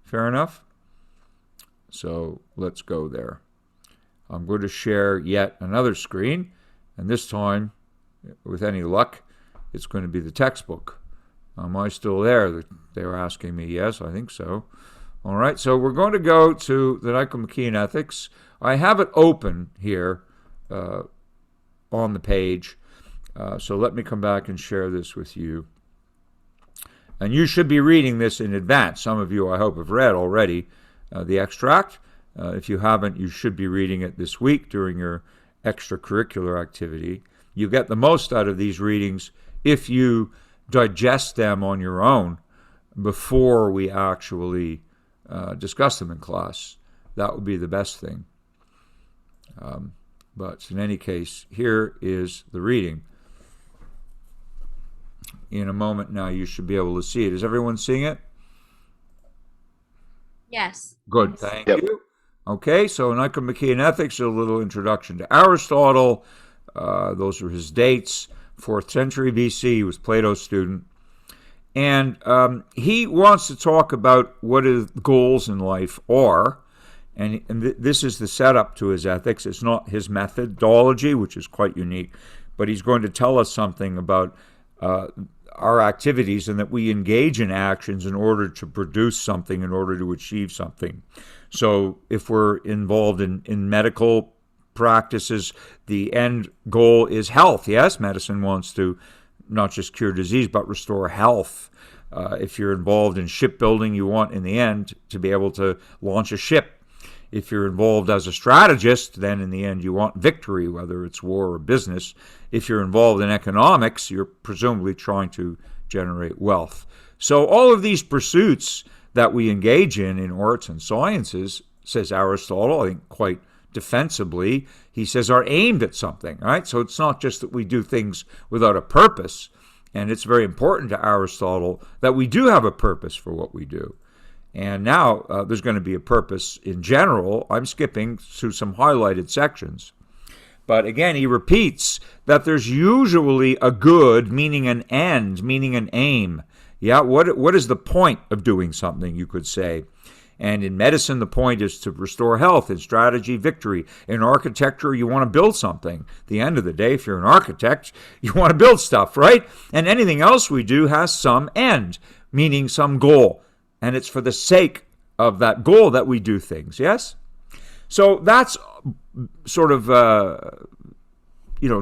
Fair enough? So let's go there. I'm going to share yet another screen, and this time, with any luck, it's going to be the textbook. Am I still there? They were asking me. Yes, I think so. All right, so we're going to go to the Nicomachean Ethics. I have it open here on the page, so let me come back and share this with you. And you should be reading this in advance. Some of you, I hope, have read already the extract. If you haven't, you should be reading it this week during your extracurricular activity. You get the most out of these readings if you digest them on your own before we actually discuss them in class. That would be the best thing. But in any case, here is the reading. In a moment now, you should be able to see it. Is everyone seeing it? Yes. Good, thank you. Okay, so Nicomachean Ethics, a little introduction to Aristotle. Those are his dates. 4th century BC, he was Plato's student. And he wants to talk about what his goals in life are. And this is the setup to his ethics. It's not his methodology, which is quite unique, but he's going to tell us something about our activities and that we engage in actions in order to produce something, in order to achieve something. So if we're involved in medical practices, the end goal is health. Yes, medicine wants to not just cure disease, but restore health. If you're involved in shipbuilding, you want, in the end, to be able to launch a ship. If you're involved as a strategist, then in the end you want victory, whether it's war or business. If you're involved in economics, you're presumably trying to generate wealth. So all of these pursuits that we engage in arts and sciences, says Aristotle, I think quite defensively, he says are aimed at something, right? So it's not just that we do things without a purpose. And it's very important to Aristotle that we do have a purpose for what we do. And now there's going to be a purpose in general. I'm skipping through some highlighted sections. But again, he repeats that there's usually a good, meaning an end, meaning an aim. Yeah, what is the point of doing something, you could say. And in medicine, the point is to restore health. In strategy, victory. In architecture, you want to build something. At the end of the day, if you're an architect, you want to build stuff, right? And anything else we do has some end, meaning some goal. And it's for the sake of that goal that we do things, yes? So that's sort of,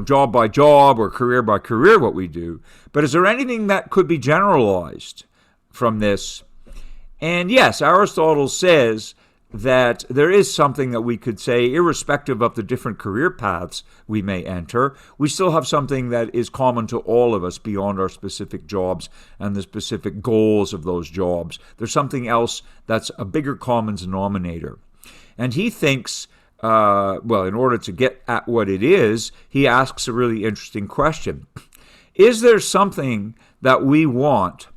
job by job or career by career what we do. But is there anything that could be generalized from this? And yes, Aristotle says that there is something that we could say, irrespective of the different career paths we may enter, we still have something that is common to all of us beyond our specific jobs and the specific goals of those jobs. There's something else that's a bigger common denominator. And he thinks, in order to get at what it is, he asks a really interesting question. Is there something that we want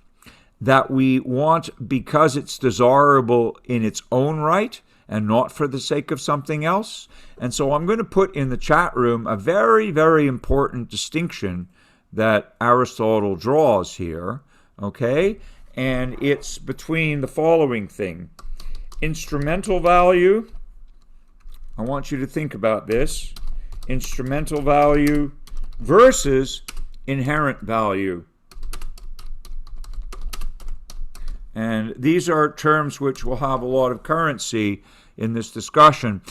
because it's desirable in its own right and not for the sake of something else? And so I'm going to put in the chat room a very, very important distinction that Aristotle draws here, okay? And it's between the following thing. Instrumental value, I want you to think about this. Instrumental value versus inherent value. And these are terms which will have a lot of currency in this discussion.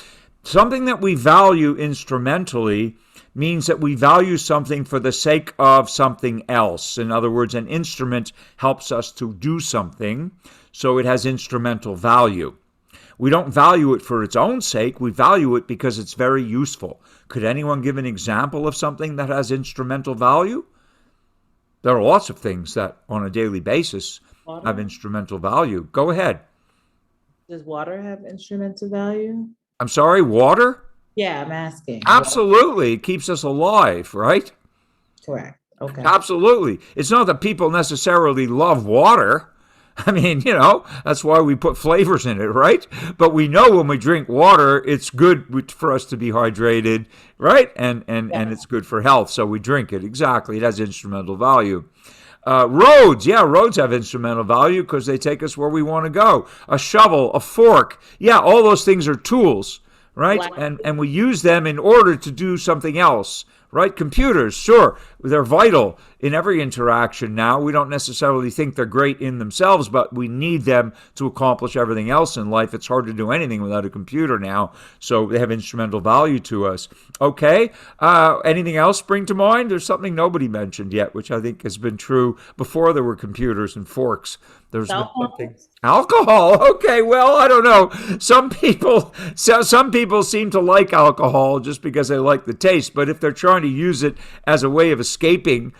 Something that we value instrumentally means that we value something for the sake of something else. In other words, an instrument helps us to do something, so it has instrumental value. We don't value it for its own sake. We value it because it's very useful. Could anyone give an example of something that has instrumental value? There are lots of things that on a daily basis have instrumental value. Go ahead. Does water have instrumental value? I'm sorry, water? Yeah, I'm asking. Absolutely. It keeps us alive, right? Correct. Okay. Absolutely. It's not that people necessarily love water. I mean, that's why we put flavors in it, right? But we know when we drink water, it's good for us to be hydrated, right? And it's good for health, so we drink it. Exactly. It has instrumental value. Roads have instrumental value because they take us where we want to go. A shovel, a fork, all those things are tools, right? And we use them in order to do something else, right? Computers, sure, they're vital in every interaction now. We don't necessarily think they're great in themselves, but we need them to accomplish everything else in life. It's hard to do anything without a computer now, so they have instrumental value to us. Okay, anything else spring to mind? There's something nobody mentioned yet, which I think has been true before there were computers and forks. There's been something. Alcohol. Okay, well, I don't know. Some people seem to like alcohol just because they like the taste, but if they're trying to use it as a way of escaping,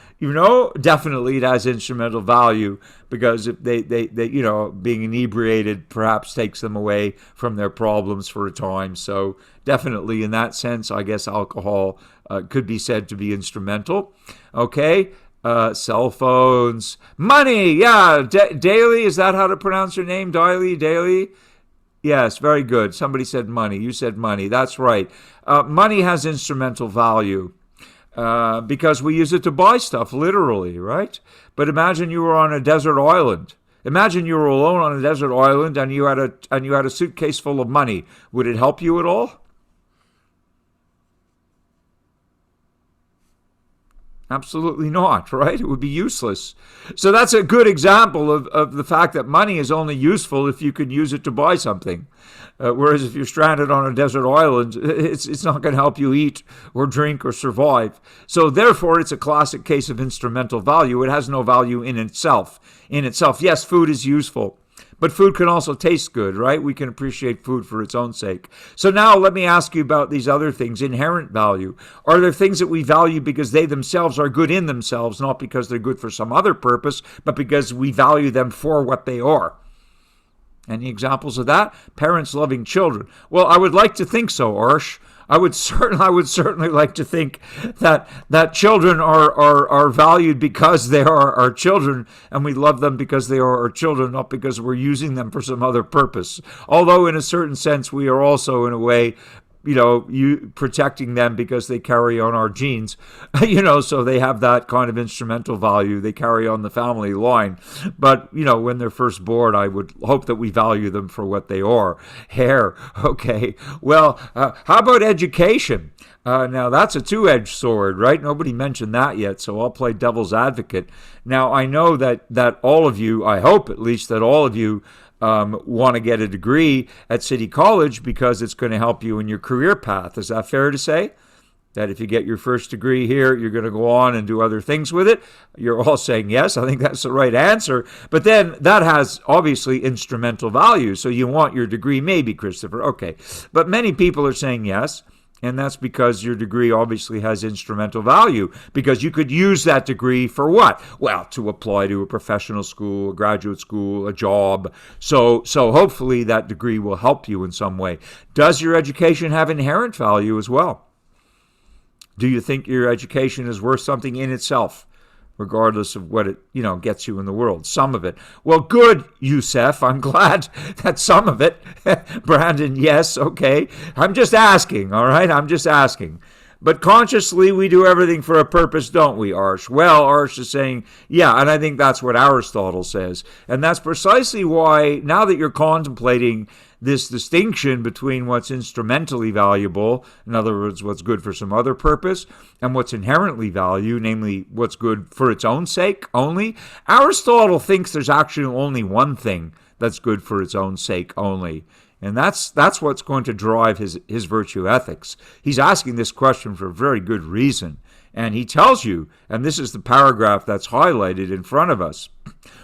definitely it has instrumental value because they being inebriated perhaps takes them away from their problems for a time. So definitely in that sense, I guess alcohol could be said to be instrumental. Okay. Cell phones, money, Daly, is that how to pronounce your name? Daly? Yes, very good. Somebody said money. You said money. That's right. Money has instrumental value because we use it to buy stuff, literally, right? But imagine you were on a desert island. Imagine you were alone on a desert island and you had a suitcase full of money. Would it help you at all? Absolutely not, right? It would be useless. So that's a good example of the fact that money is only useful if you can use it to buy something. Whereas if you're stranded on a desert island, it's not going to help you eat or drink or survive. So therefore, it's a classic case of instrumental value. It has no value in itself. Yes, food is useful. But food can also taste good, right? We can appreciate food for its own sake. So now let me ask you about these other things, inherent value. Are there things that we value because they themselves are good in themselves, not because they're good for some other purpose, but because we value them for what they are? Any examples of that? Parents loving children. Well, I would like to think so, Arsh. I would certainly like to think that children are valued because they are our children, and we love them because they are our children, not because we're using them for some other purpose. Although in a certain sense, we are also in a way, protecting them because they carry on our genes, so they have that kind of instrumental value. They carry on the family line. But, when they're first born, I would hope that we value them for what they are. Hair. Okay. Well, how about education? Now, that's a two-edged sword, right? Nobody mentioned that yet, so I'll play devil's advocate. Now, I know that all of you, I hope at least that all of you, want to get a degree at City College because it's going to help you in your career path. Is that fair to say? That if you get your first degree here, you're going to go on and do other things with it? You're all saying yes. I think that's the right answer. But then that has obviously instrumental value. So you want your degree, maybe, Christopher. Okay. But many people are saying yes. And that's because your degree obviously has instrumental value, because you could use that degree for what? Well, to apply to a professional school, a graduate school, a job. So hopefully that degree will help you in some way. Does your education have inherent value as well? Do you think your education is worth something in itself, regardless of what it, gets you in the world? Some of it. Well, good, Youssef. I'm glad that some of it. Brandon, yes, okay. I'm just asking, all right? I'm just asking. But consciously, we do everything for a purpose, don't we, Arsh? Well, Arsh is saying, yeah, and I think that's what Aristotle says. And that's precisely why, now that you're contemplating this distinction between what's instrumentally valuable, in other words, what's good for some other purpose, and what's inherently valued, namely what's good for its own sake only, Aristotle thinks there's actually only one thing that's good for its own sake only. And that's what's going to drive his virtue ethics. He's asking this question for a very good reason. And he tells you, and this is the paragraph that's highlighted in front of us,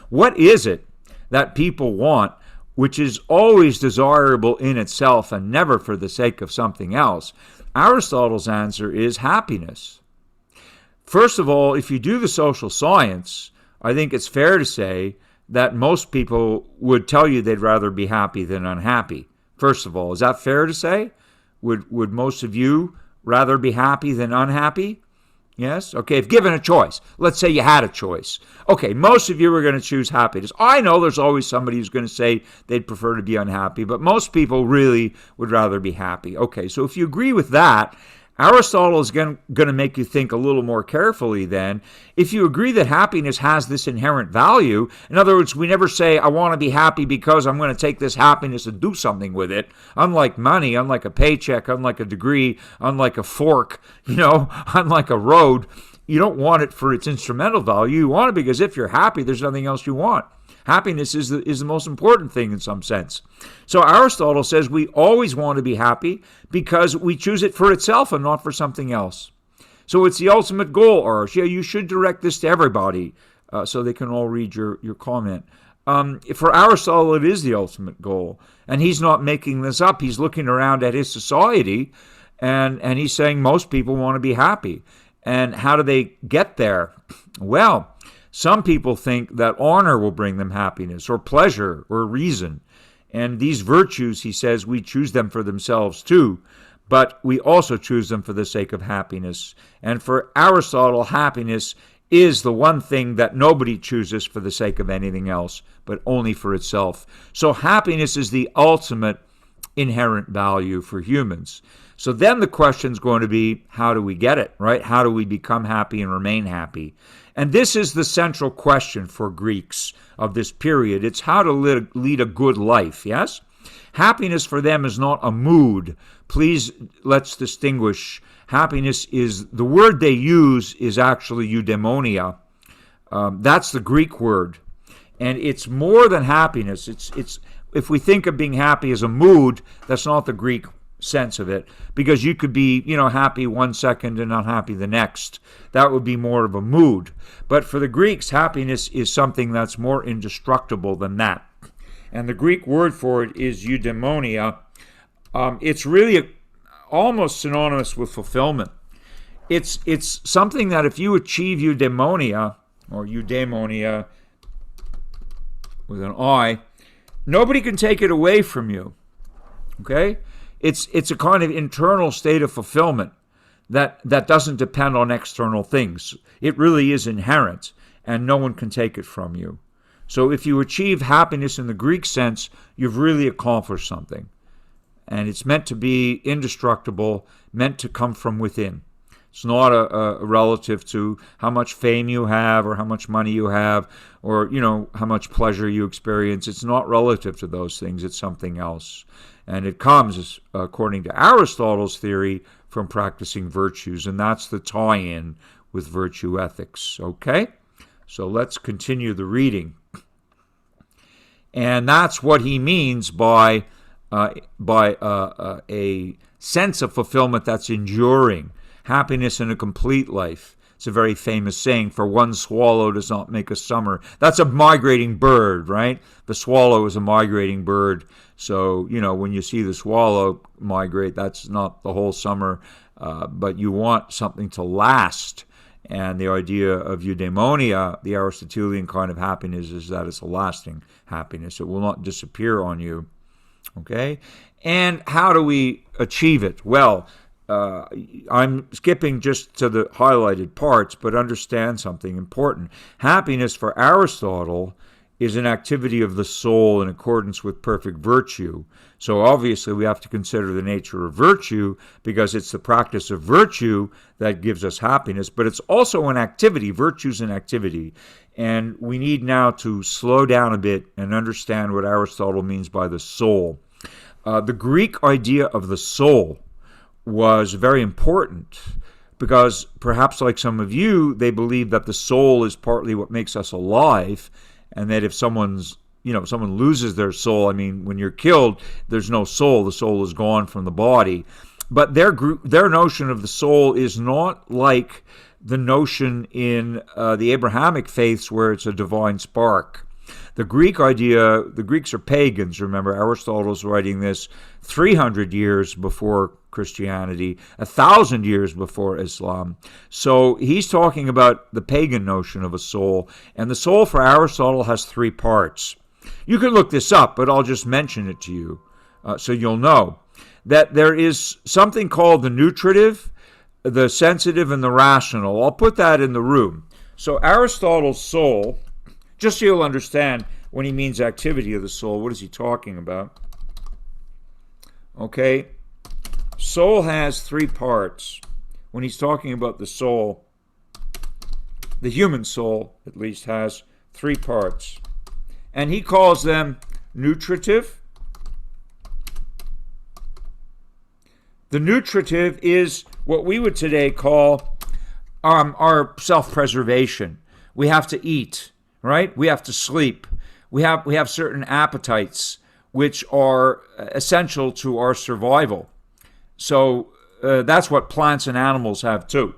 what is it that people want which is always desirable in itself and never for the sake of something else? Aristotle's answer is happiness. First of all, if you do the social science, I think it's fair to say that most people would tell you they'd rather be happy than unhappy. First of all, is that fair to say? Would most of you rather be happy than unhappy? Yes? Okay, if given a choice, let's say you had a choice. Okay, most of you are going to choose happiness. I know there's always somebody who's going to say they'd prefer to be unhappy, but most people really would rather be happy. Okay, so if you agree with that, Aristotle is going to make you think a little more carefully then. If you agree that happiness has this inherent value, in other words, we never say, I want to be happy because I'm going to take this happiness and do something with it. Unlike money, unlike a paycheck, unlike a degree, unlike a fork, unlike a road, you don't want it for its instrumental value. You want it because if you're happy, there's nothing else you want. Happiness is the most important thing in some sense. So Aristotle says we always want to be happy because we choose it for itself and not for something else. So it's the ultimate goal, Arsh. Yeah, you should direct this to everybody so they can all read your comment. For Aristotle, it is the ultimate goal. And he's not making this up. He's looking around at his society and he's saying most people want to be happy. And how do they get there? Well, some people think that honor will bring them happiness or pleasure or reason. And these virtues, he says, we choose them for themselves too, but we also choose them for the sake of happiness. And for Aristotle, happiness is the one thing that nobody chooses for the sake of anything else, but only for itself. So happiness is the ultimate inherent value for humans. So then the question's going to be, how do we get it, right? How do we become happy and remain happy? And this is the central question for Greeks of this period. It's how to lead a good life, yes? Happiness for them is not a mood. Please, let's distinguish. Happiness is, the word they use is actually eudaimonia. That's the Greek word. And it's more than happiness. It's if we think of being happy as a mood, that's not the Greek sense of it, because you could be, happy one second and unhappy the next. That would be more of a mood. But for the Greeks, happiness is something that's more indestructible than that. And the Greek word for it is eudaimonia. It's really almost synonymous with fulfillment. It's something that if you achieve eudaimonia, or eudaimonia with an I, nobody can take it away from you. Okay? It's a kind of internal state of fulfillment that doesn't depend on external things. It really is inherent, and no one can take it from you. So if you achieve happiness in the Greek sense, you've really accomplished something. And it's meant to be indestructible, meant to come from within. It's not a relative to how much fame you have or how much money you have or, how much pleasure you experience. It's not relative to those things. It's something else. And it comes, according to Aristotle's theory, from practicing virtues. And that's the tie-in with virtue ethics. Okay? So let's continue the reading. And that's what he means by a sense of fulfillment that's enduring. Happiness in a complete life. It's a very famous saying, for one swallow does not make a summer. That's a migrating bird, right? The swallow is a migrating bird. So, when you see the swallow migrate, that's not the whole summer, but you want something to last. And the idea of eudaimonia, the Aristotelian kind of happiness, is that it's a lasting happiness. It will not disappear on you. Okay? And how do we achieve it? Well, I'm skipping just to the highlighted parts, but understand something important. Happiness for Aristotle is an activity of the soul in accordance with perfect virtue. So obviously we have to consider the nature of virtue, because it's the practice of virtue that gives us happiness, but it's also an activity. Virtue's an activity. And we need now to slow down a bit and understand what Aristotle means by the soul. The Greek idea of the soul was very important, because perhaps like some of you, they believe that the soul is partly what makes us alive, and that if someone loses their soul, when you're killed, there's no soul. The soul is gone from the body. But their notion of the soul is not like the notion in the Abrahamic faiths, where it's a divine spark. The Greek idea, the Greeks are pagans, remember. Aristotle's writing this 300 years before Christianity, 1,000 years before Islam. So he's talking about the pagan notion of a soul. And the soul for Aristotle has three parts. You can look this up, but I'll just mention it to you so you'll know. That there is something called the nutritive, the sensitive, and the rational. I'll put that in the room. So Aristotle's soul, just so you'll understand when he means activity of the soul, what is he talking about? Okay, soul has three parts. When he's talking about the soul, the human soul at least has three parts. And he calls them nutritive. The nutritive is what we would today call our self-preservation. We have to eat, right? We have to sleep. We have certain appetites which are essential to our survival. So that's what plants and animals have too.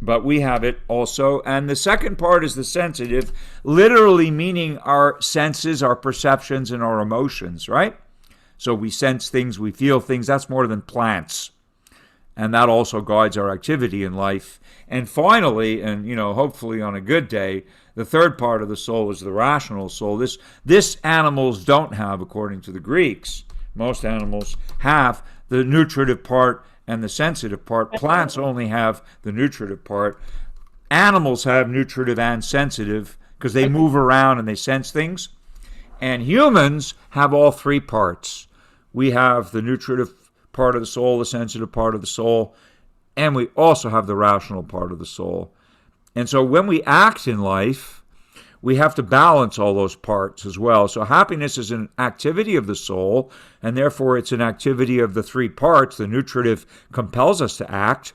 But we have it also. And the second part is the sensitive, literally meaning our senses, our perceptions, and our emotions, right? So we sense things, we feel things. That's more than plants. And that also guides our activity in life. And finally, and hopefully on a good day, the third part of the soul is the rational soul. This animals don't have, according to the Greeks. Most animals have the nutritive part and the sensitive part. Plants only have the nutritive part. Animals have nutritive and sensitive because they move around and they sense things. And humans have all three parts. We have the nutritive part of the soul, the sensitive part of the soul, and we also have the rational part of the soul. And so when we act in life, we have to balance all those parts as well. So happiness is an activity of the soul, and therefore it's an activity of the three parts. The nutritive compels us to act,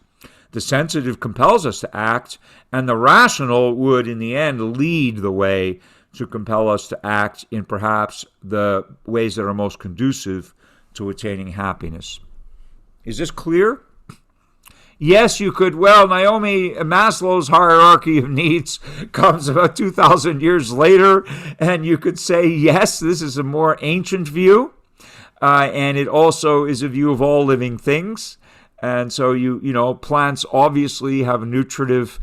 the sensitive compels us to act, and the rational would, in the end, lead the way to compel us to act in perhaps the ways that are most conducive to attaining happiness. Is this clear? Yes, you could. Well, Naomi, Maslow's hierarchy of needs comes about 2,000 years later, and you could say, yes, this is a more ancient view, and it also is a view of all living things. And so, plants obviously have nutritive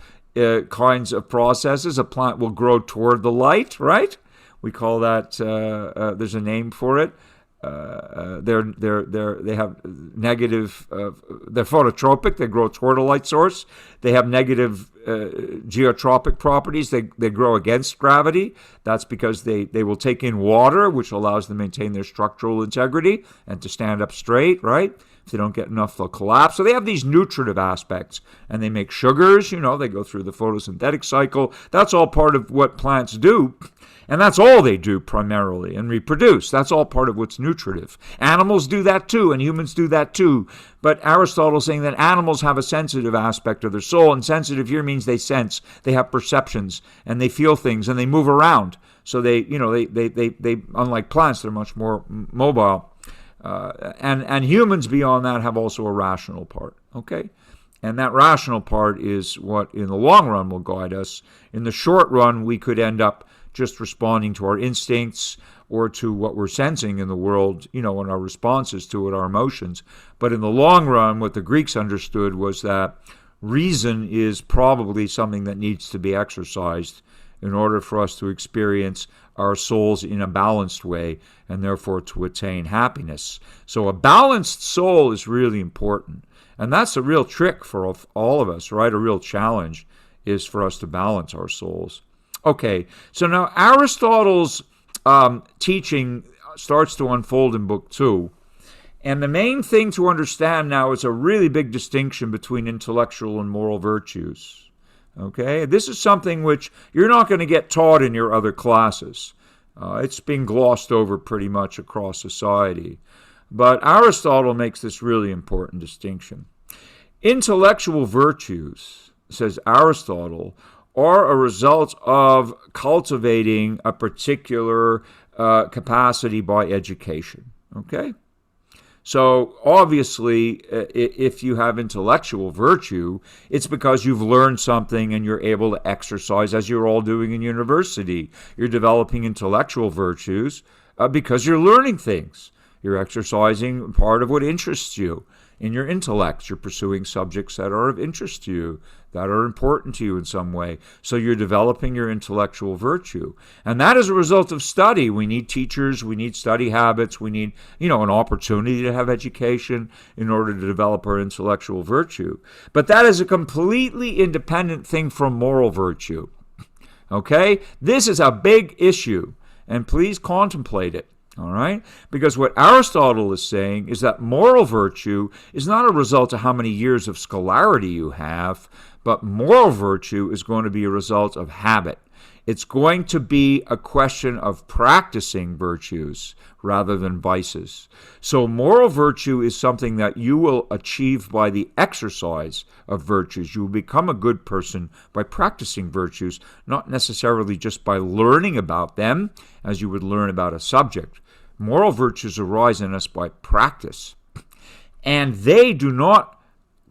kinds of processes. A plant will grow toward the light, right? We call that, there's a name for it. They have negative, they're phototropic, they grow toward a light source. They have negative geotropic properties, they grow against gravity. That's because they will take in water, which allows them to maintain their structural integrity and to stand up straight, right? If they don't get enough, they'll collapse. So they have these nutritive aspects, and they make sugars, they go through the photosynthetic cycle. That's all part of what plants do. And that's all they do primarily, and reproduce. That's all part of what's nutritive. Animals do that too, and humans do that too. But Aristotle's saying that animals have a sensitive aspect of their soul, and sensitive here means they sense, they have perceptions, and they feel things, and they move around. So they unlike plants, they're much more mobile. And humans beyond that have also a rational part, okay? And that rational part is what in the long run will guide us. In the short run, we could end up just responding to our instincts or to what we're sensing in the world, and our responses to it, our emotions. But in the long run, what the Greeks understood was that reason is probably something that needs to be exercised in order for us to experience our souls in a balanced way and therefore to attain happiness. So a balanced soul is really important. And that's a real trick for all of us, right? A real challenge is for us to balance our souls. Okay, so now Aristotle's teaching starts to unfold in Book 2. And the main thing to understand now is a really big distinction between intellectual and moral virtues. Okay, this is something which you're not going to get taught in your other classes. It's being glossed over pretty much across society. But Aristotle makes this really important distinction. Intellectual virtues, says Aristotle, are a result of cultivating a particular capacity by education, okay? So obviously, if you have intellectual virtue, it's because you've learned something and you're able to exercise, as you're all doing in university. You're developing intellectual virtues because you're learning things. You're exercising part of what interests you. In your intellect, you're pursuing subjects that are of interest to you, that are important to you in some way. So you're developing your intellectual virtue. And that is a result of study. We need teachers, we need study habits, we need, an opportunity to have education in order to develop our intellectual virtue. But that is a completely independent thing from moral virtue. Okay? This is a big issue, and please contemplate it. All right? Because what Aristotle is saying is that moral virtue is not a result of how many years of scholarity you have, but moral virtue is going to be a result of habit. It's going to be a question of practicing virtues rather than vices. So moral virtue is something that you will achieve by the exercise of virtues. You will become a good person by practicing virtues, not necessarily just by learning about them as you would learn about a subject. Moral virtues arise in us by practice. And they do not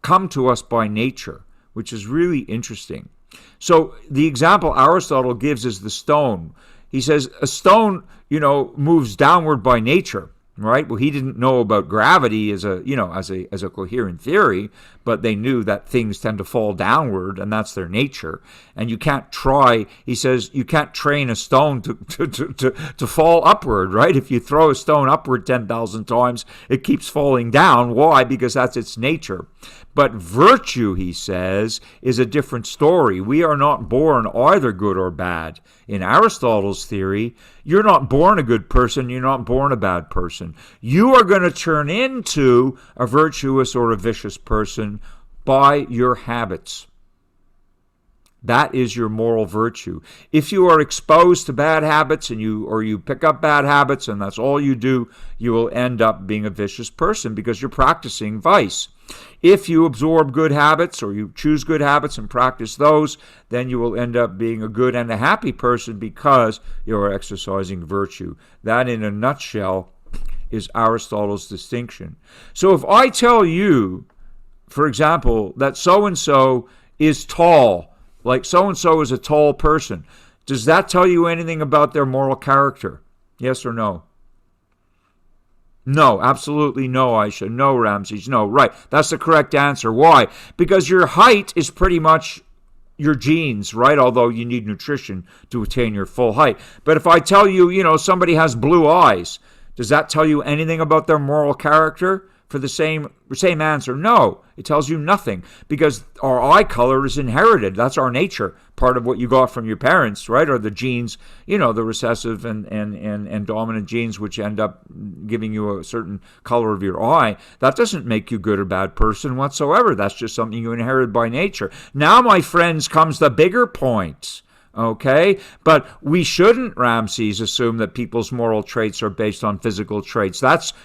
come to us by nature, which is really interesting. So the example Aristotle gives is the stone. He says a stone, moves downward by nature, right? Well, he didn't know about gravity as a coherent theory, but they knew that things tend to fall downward, and that's their nature. And you can't he says, you can't train a stone to fall upward, right? If you throw a stone upward 10,000 times, it keeps falling down. Why? Because that's its nature. But virtue, he says, is a different story. We are not born either good or bad. In Aristotle's theory, you're not born a good person, you're not born a bad person. You are going to turn into a virtuous or a vicious person by your habits. That is your moral virtue. If you are exposed to bad habits and you pick up bad habits and that's all you do, you will end up being a vicious person because you're practicing vice. If you absorb good habits or you choose good habits and practice those, then you will end up being a good and a happy person because you are exercising virtue. That, in a nutshell, is Aristotle's distinction. So if I tell you, for example, that so-and-so is tall, like so-and-so is a tall person, does that tell you anything about their moral character? Yes or no? No, absolutely no, Aisha. No, Ramses. No, right. That's the correct answer. Why? Because your height is pretty much your genes, right? Although you need nutrition to attain your full height. But if I tell you, somebody has blue eyes, does that tell you anything about their moral character? For the same answer, no. It tells you nothing because our eye color is inherited. That's our nature. Part of what you got from your parents, right, are the genes, the recessive and dominant genes, which end up giving you a certain color of your eye. That doesn't make you a good or bad person whatsoever. That's just something you inherited by nature. Now, my friends, comes the bigger point. Okay, but we shouldn't, Ramses, assume that people's moral traits are based on physical traits.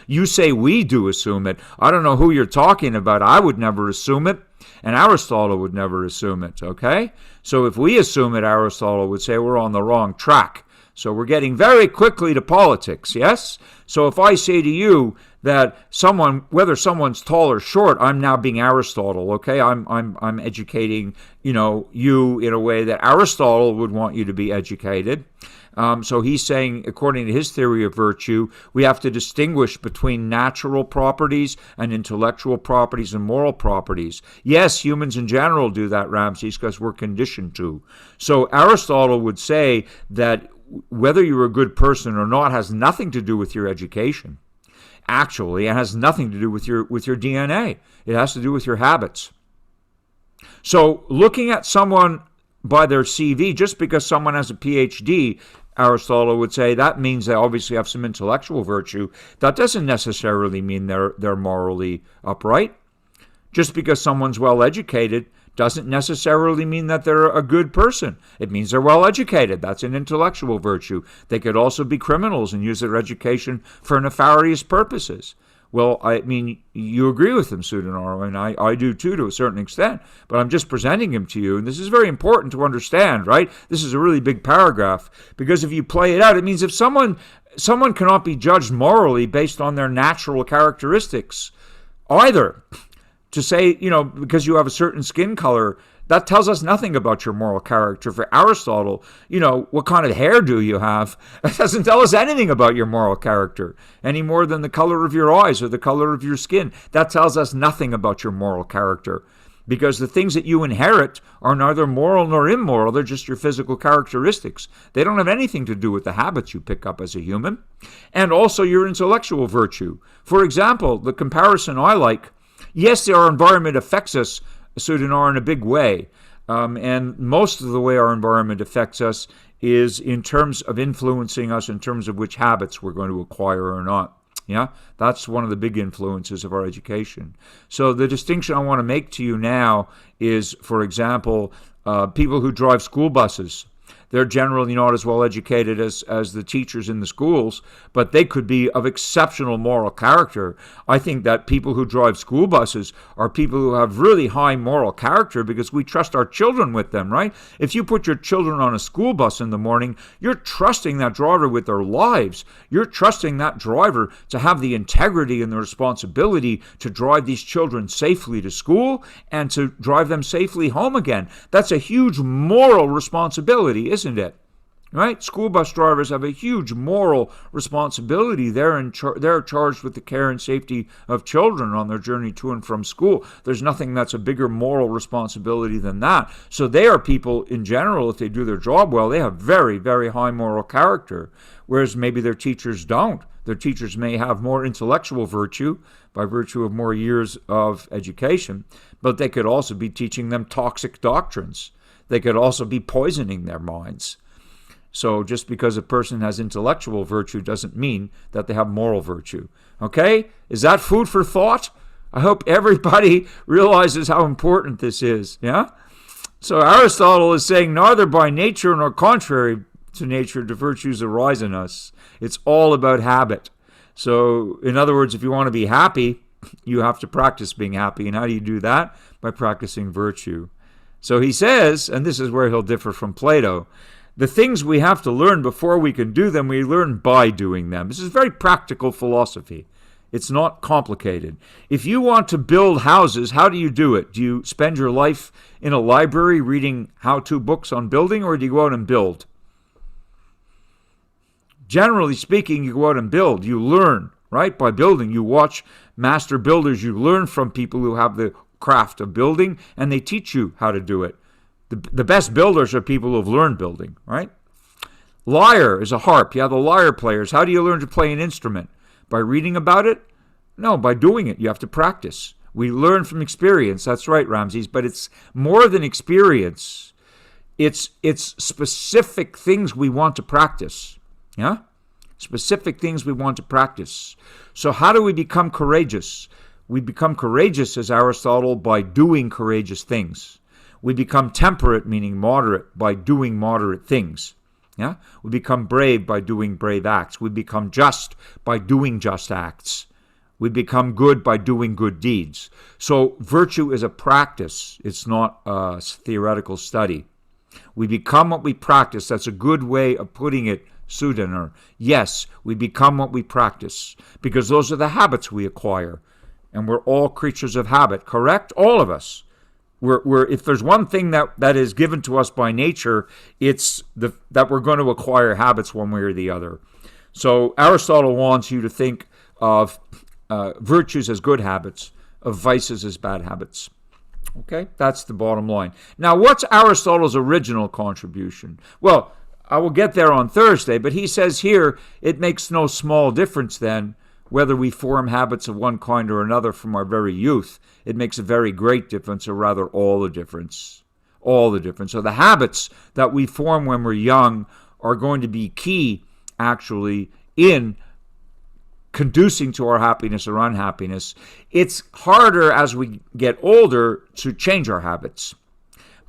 You say we do assume it. I don't know who you're talking about. I would never assume it, and Aristotle would never assume it, okay? So if we assume it, Aristotle would say we're on the wrong track. So we're getting very quickly to politics, yes? So if I say to you that whether someone's tall or short, I'm now being Aristotle, okay? I'm educating, you in a way that Aristotle would want you to be educated. So he's saying, according to his theory of virtue, we have to distinguish between natural properties and intellectual properties and moral properties. Yes, humans in general do that, Ramses, because we're conditioned to. So Aristotle would say that whether you're a good person or not has nothing to do with your education. Actually, it has nothing to do with your DNA. It has to do with your habits. So looking at someone by their CV, just because someone has a PhD, Aristotle would say that means they obviously have some intellectual virtue. That doesn't necessarily mean they're morally upright. Just because someone's well educated doesn't necessarily mean that they're a good person. It means they're well educated. That's an intellectual virtue. They could also be criminals and use their education for nefarious purposes. Well, I mean, you agree with him, Sudanaro, and I do too to a certain extent, but I'm just presenting him to you, and this is very important to understand, right? This is a really big paragraph, because if you play it out, it means if someone cannot be judged morally based on their natural characteristics either. To say, because you have a certain skin color, that tells us nothing about your moral character. For Aristotle, what kind of hair do you have? That doesn't tell us anything about your moral character, any more than the color of your eyes or the color of your skin. That tells us nothing about your moral character, because the things that you inherit are neither moral nor immoral. They're just your physical characteristics. They don't have anything to do with the habits you pick up as a human, and also your intellectual virtue. For example, the comparison I like, yes, our environment affects us, Sudanar, in a big way. And most of the way our environment affects us is in terms of influencing us in terms of which habits we're going to acquire or not. Yeah, that's one of the big influences of our education. So the distinction I want to make to you now is, for example, people who drive school buses. They're generally not as well educated as the teachers in the schools, but they could be of exceptional moral character. I think that people who drive school buses are people who have really high moral character because we trust our children with them, right? If you put your children on a school bus in the morning, you're trusting that driver with their lives. You're trusting that driver to have the integrity and the responsibility to drive these children safely to school and to drive them safely home again. That's a huge moral responsibility, isn't it? Right? School bus drivers have a huge moral responsibility. They're charged with the care and safety of children on their journey to and from school. There's nothing that's a bigger moral responsibility than that. So they are people, in general, if they do their job well, they have very, very high moral character, whereas maybe their teachers don't. Their teachers may have more intellectual virtue by virtue of more years of education, but they could also be teaching them toxic doctrines. They could also be poisoning their minds. So just because a person has intellectual virtue doesn't mean that they have moral virtue. Okay? Is that food for thought? I hope everybody realizes how important this is. Yeah? So Aristotle is saying neither by nature nor contrary to nature do virtues arise in us. It's all about habit. So in other words, if you want to be happy, you have to practice being happy. And how do you do that? By practicing virtue. So he says, and this is where he'll differ from Plato, the things we have to learn before we can do them, we learn by doing them. This is very practical philosophy. It's not complicated. If you want to build houses, how do you do it? Do you spend your life in a library reading how-to books on building, or do you go out and build? Generally speaking, you go out and build. You learn, right? By building. You watch master builders. You learn from people who have the craft of building, and they teach you how to do it. The best builders are people who have learned building, right? Lyre is a harp. You have the lyre players. How do you learn to play an instrument? By reading about it? No, by doing it. You have to practice. We learn from experience. That's right, Ramses. But it's more than experience. It's specific things we want to practice. Yeah? Specific things we want to practice. So how do we become courageous? We become courageous, as Aristotle, by doing courageous things. We become temperate, meaning moderate, by doing moderate things. Yeah? We become brave by doing brave acts. We become just by doing just acts. We become good by doing good deeds. So virtue is a practice. It's not a theoretical study. We become what we practice. That's a good way of putting it, Sudaner. Yes, we become what we practice, because those are the habits we acquire. And we're all creatures of habit, correct? All of us. If there's one thing that is given to us by nature, it's that we're going to acquire habits one way or the other. So Aristotle wants you to think of virtues as good habits, of vices as bad habits. Okay, that's the bottom line. Now, what's Aristotle's original contribution? Well, I will get there on Thursday, but he says here it makes no small difference then whether we form habits of one kind or another from our very youth. It makes a very great difference, or rather all the difference. All the difference. So the habits that we form when we're young are going to be key, actually, in conducing to our happiness or unhappiness. It's harder as we get older to change our habits.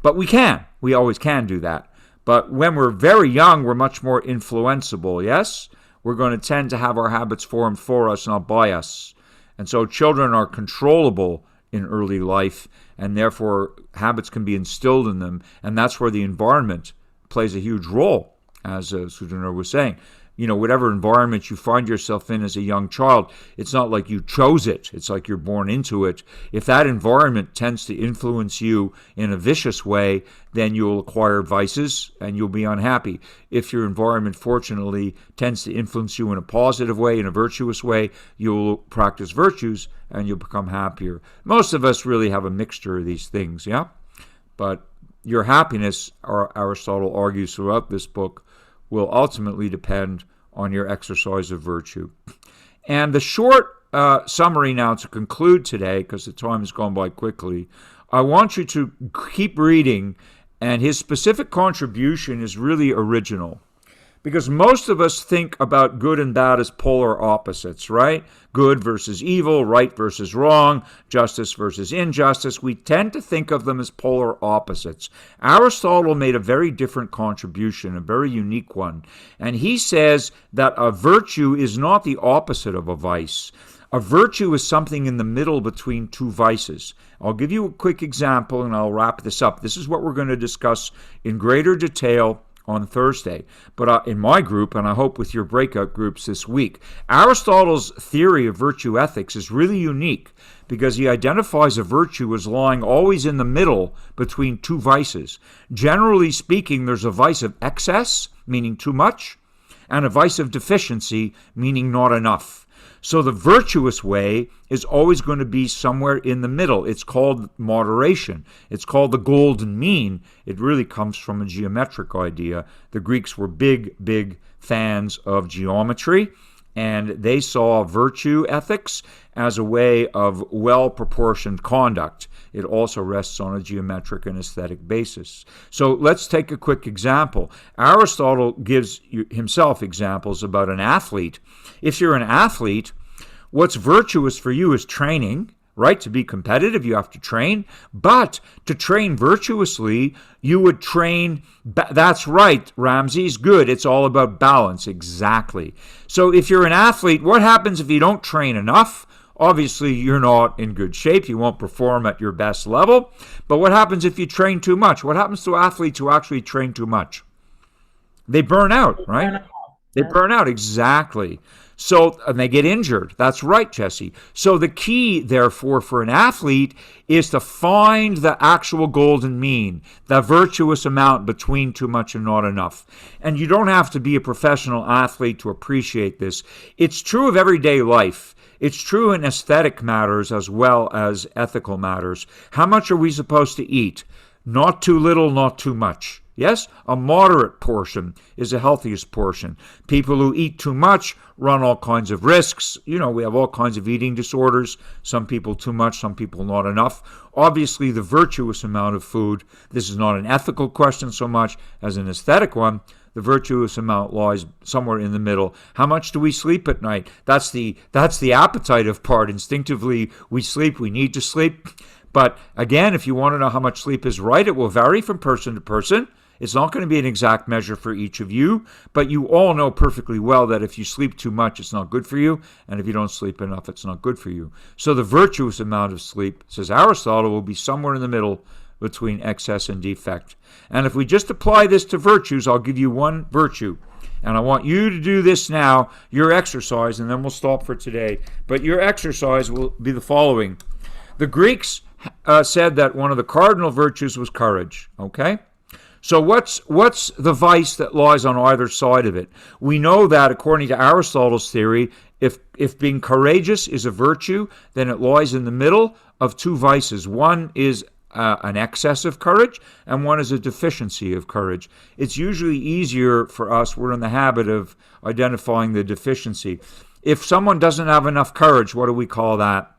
But we can. We always can do that. But when we're very young, we're much more influenceable, yes? We're going to tend to have our habits formed for us, not by us. And so children are controllable in early life, and therefore habits can be instilled in them. And that's where the environment plays a huge role, as Sudaner was saying. You know, whatever environment you find yourself in as a young child, it's not like you chose it. It's like you're born into it. If that environment tends to influence you in a vicious way, then you'll acquire vices and you'll be unhappy. If your environment, fortunately, tends to influence you in a positive way, in a virtuous way, you'll practice virtues and you'll become happier. Most of us really have a mixture of these things, yeah? But your happiness, Aristotle argues throughout this book, will ultimately depend on your exercise of virtue. And the short summary now to conclude today, because the time has gone by quickly, I want you to keep reading, and his specific contribution is really original. Because most of us think about good and bad as polar opposites, right? Good versus evil, right versus wrong, justice versus injustice. We tend to think of them as polar opposites. Aristotle made a very different contribution, a very unique one. And he says that a virtue is not the opposite of a vice. A virtue is something in the middle between two vices. I'll give you a quick example and I'll wrap this up. This is what we're going to discuss in greater detail on Thursday, but in my group, and I hope with your breakout groups this week. Aristotle's theory of virtue ethics is really unique because he identifies a virtue as lying always in the middle between two vices. Generally speaking, there's a vice of excess, meaning too much, and a vice of deficiency, meaning not enough. So the virtuous way is always going to be somewhere in the middle. It's called moderation. It's called the golden mean. It really comes from a geometric idea. The Greeks were big fans of geometry, and they saw virtue ethics as a way of well-proportioned conduct. It also rests on a geometric and aesthetic basis. So let's take a quick example. Aristotle gives himself examples about an athlete. If you're an athlete, what's virtuous for you is training, right? To be competitive, you have to train. But to train virtuously, you would train. That's right, Ramses. Good. It's all about balance. Exactly. So if you're an athlete, what happens if you don't train enough? Obviously, you're not in good shape. You won't perform at your best level. But what happens if you train too much? What happens to athletes who actually train too much? They burn out, right? They burn out, exactly. So, and they get injured. That's right, Jesse. So the key, therefore, for an athlete is to find the actual golden mean, the virtuous amount between too much and not enough. And you don't have to be a professional athlete to appreciate this. It's true of everyday life. It's true in aesthetic matters as well as ethical matters. How much are we supposed to eat? Not too little, not too much. Yes, a moderate portion is the healthiest portion. People who eat too much run all kinds of risks. You know, we have all kinds of eating disorders. Some people too much, some people not enough. Obviously, the virtuous amount of food, this is not an ethical question so much as an aesthetic one. The virtuous amount lies somewhere in the middle. How much do we sleep at night? That's the appetitive part. Instinctively, we sleep. We need to sleep. But again, if you want to know how much sleep is right, it will vary from person to person. It's not going to be an exact measure for each of you, but you all know perfectly well that if you sleep too much, it's not good for you, and if you don't sleep enough, it's not good for you. So the virtuous amount of sleep, says Aristotle, will be somewhere in the middle between excess and defect. And if we just apply this to virtues, I'll give you one virtue. And I want you to do this now, your exercise, and then we'll stop for today. But your exercise will be the following. The Greeks said that one of the cardinal virtues was courage, okay? So what's the vice that lies on either side of it? We know that according to Aristotle's theory, if being courageous is a virtue, then it lies in the middle of two vices. One is an excess of courage, and one is a deficiency of courage. It's usually easier for us, we're in the habit of identifying the deficiency. If someone doesn't have enough courage, what do we call that?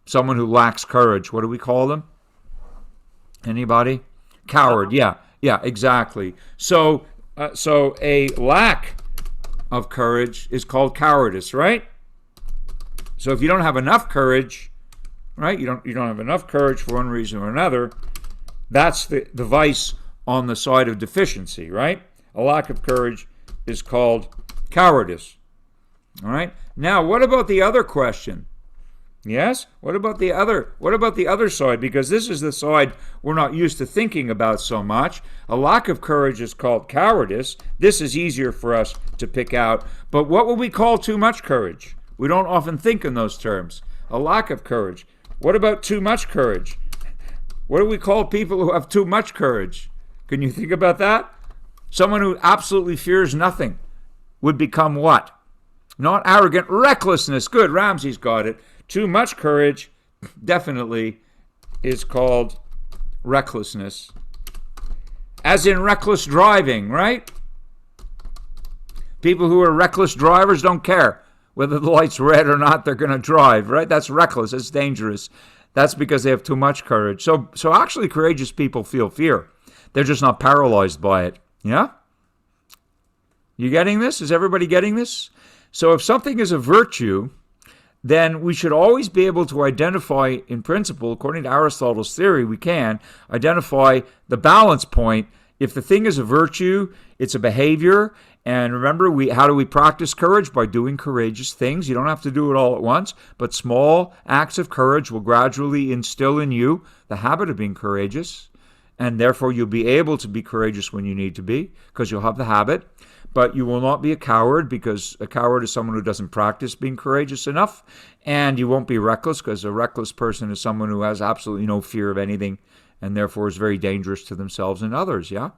Someone who lacks courage, what do we call them? Anybody? Coward, yeah, exactly. So a lack of courage is called cowardice, right? So if you don't have enough courage, right? You don't have enough courage for one reason or another. That's the vice on the side of deficiency, right? A lack of courage is called cowardice. All right? Now, what about the other question? Yes? What about the other side? Because this is the side we're not used to thinking about so much. A lack of courage is called cowardice. This is easier for us to pick out. But what would we call too much courage? We don't often think in those terms. A lack of courage. What about too much courage? What do we call people who have too much courage? Can you think about that? Someone who absolutely fears nothing would become what? Not arrogant, recklessness. Good, Ramsey's got it. Too much courage definitely is called recklessness. As in reckless driving, right? People who are reckless drivers don't care whether the light's red or not, they're going to drive, right? That's reckless. It's dangerous. That's because they have too much courage. So actually, courageous people feel fear. They're just not paralyzed by it. Yeah? You getting this? Is everybody getting this? So if something is a virtue, then we should always be able to identify, in principle, according to Aristotle's theory, we can identify the balance point. If the thing is a virtue, it's a behavior. And remember, how do we practice courage? By doing courageous things. You don't have to do it all at once, but small acts of courage will gradually instill in you the habit of being courageous. And therefore, you'll be able to be courageous when you need to be, because you'll have the habit. But you will not be a coward, because a coward is someone who doesn't practice being courageous enough. And you won't be reckless, because a reckless person is someone who has absolutely no fear of anything, and therefore is very dangerous to themselves and others, yeah?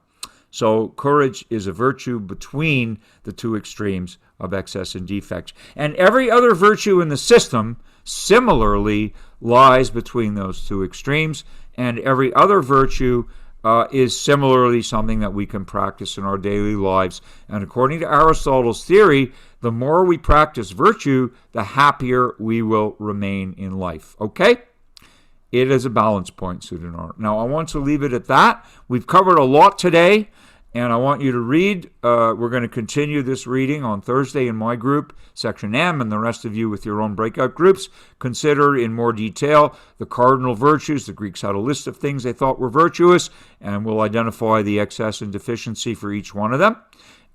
So courage is a virtue between the two extremes of excess and defect. And every other virtue in the system similarly lies between those two extremes, and every other virtue is similarly something that we can practice in our daily lives. And according to Aristotle's theory, the more we practice virtue, the happier we will remain in life. Okay? It is a balance point, Sudanar. Now, I want to leave it at that. We've covered a lot today, And I want you to read. We're going to continue this reading on Thursday in my group, Section M, and the rest of you with your own breakout groups. Consider in more detail the cardinal virtues. The Greeks had a list of things they thought were virtuous, and we'll identify the excess and deficiency for each one of them.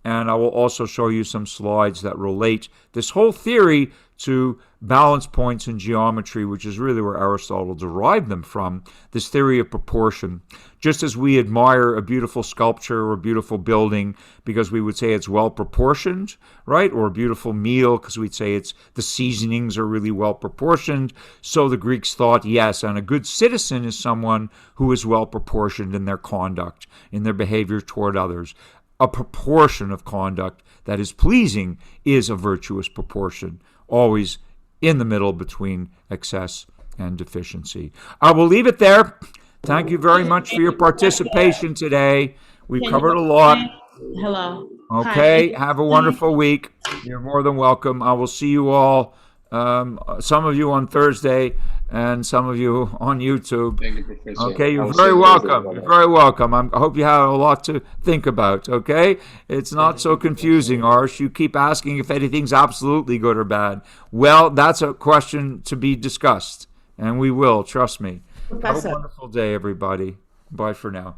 And I will also show you some slides that relate this whole theory to balance points in geometry, which is really where Aristotle derived them from, this theory of proportion. Just as we admire a beautiful sculpture or a beautiful building because we would say it's well proportioned, right? Or a beautiful meal because we'd say the seasonings are really well proportioned. So the Greeks thought, yes, and a good citizen is someone who is well proportioned in their conduct, in their behavior toward others. A proportion of conduct that is pleasing is a virtuous proportion, always in the middle between excess and deficiency. I will leave it there. Thank you very much for your participation today. We've covered a lot. Hello. Okay, Hi. have a wonderful week. You're more than welcome. I will see you all, some of you on Thursday and some of you on YouTube. Thank you, Professor. Okay, you're very welcome. You're very welcome. I hope you have a lot to think about, okay? It's not so confusing, Arsh. You keep asking if anything's absolutely good or bad. Well, that's a question to be discussed, and we will, trust me. Have a wonderful day, everybody. Bye for now.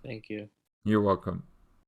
Thank you. You're welcome.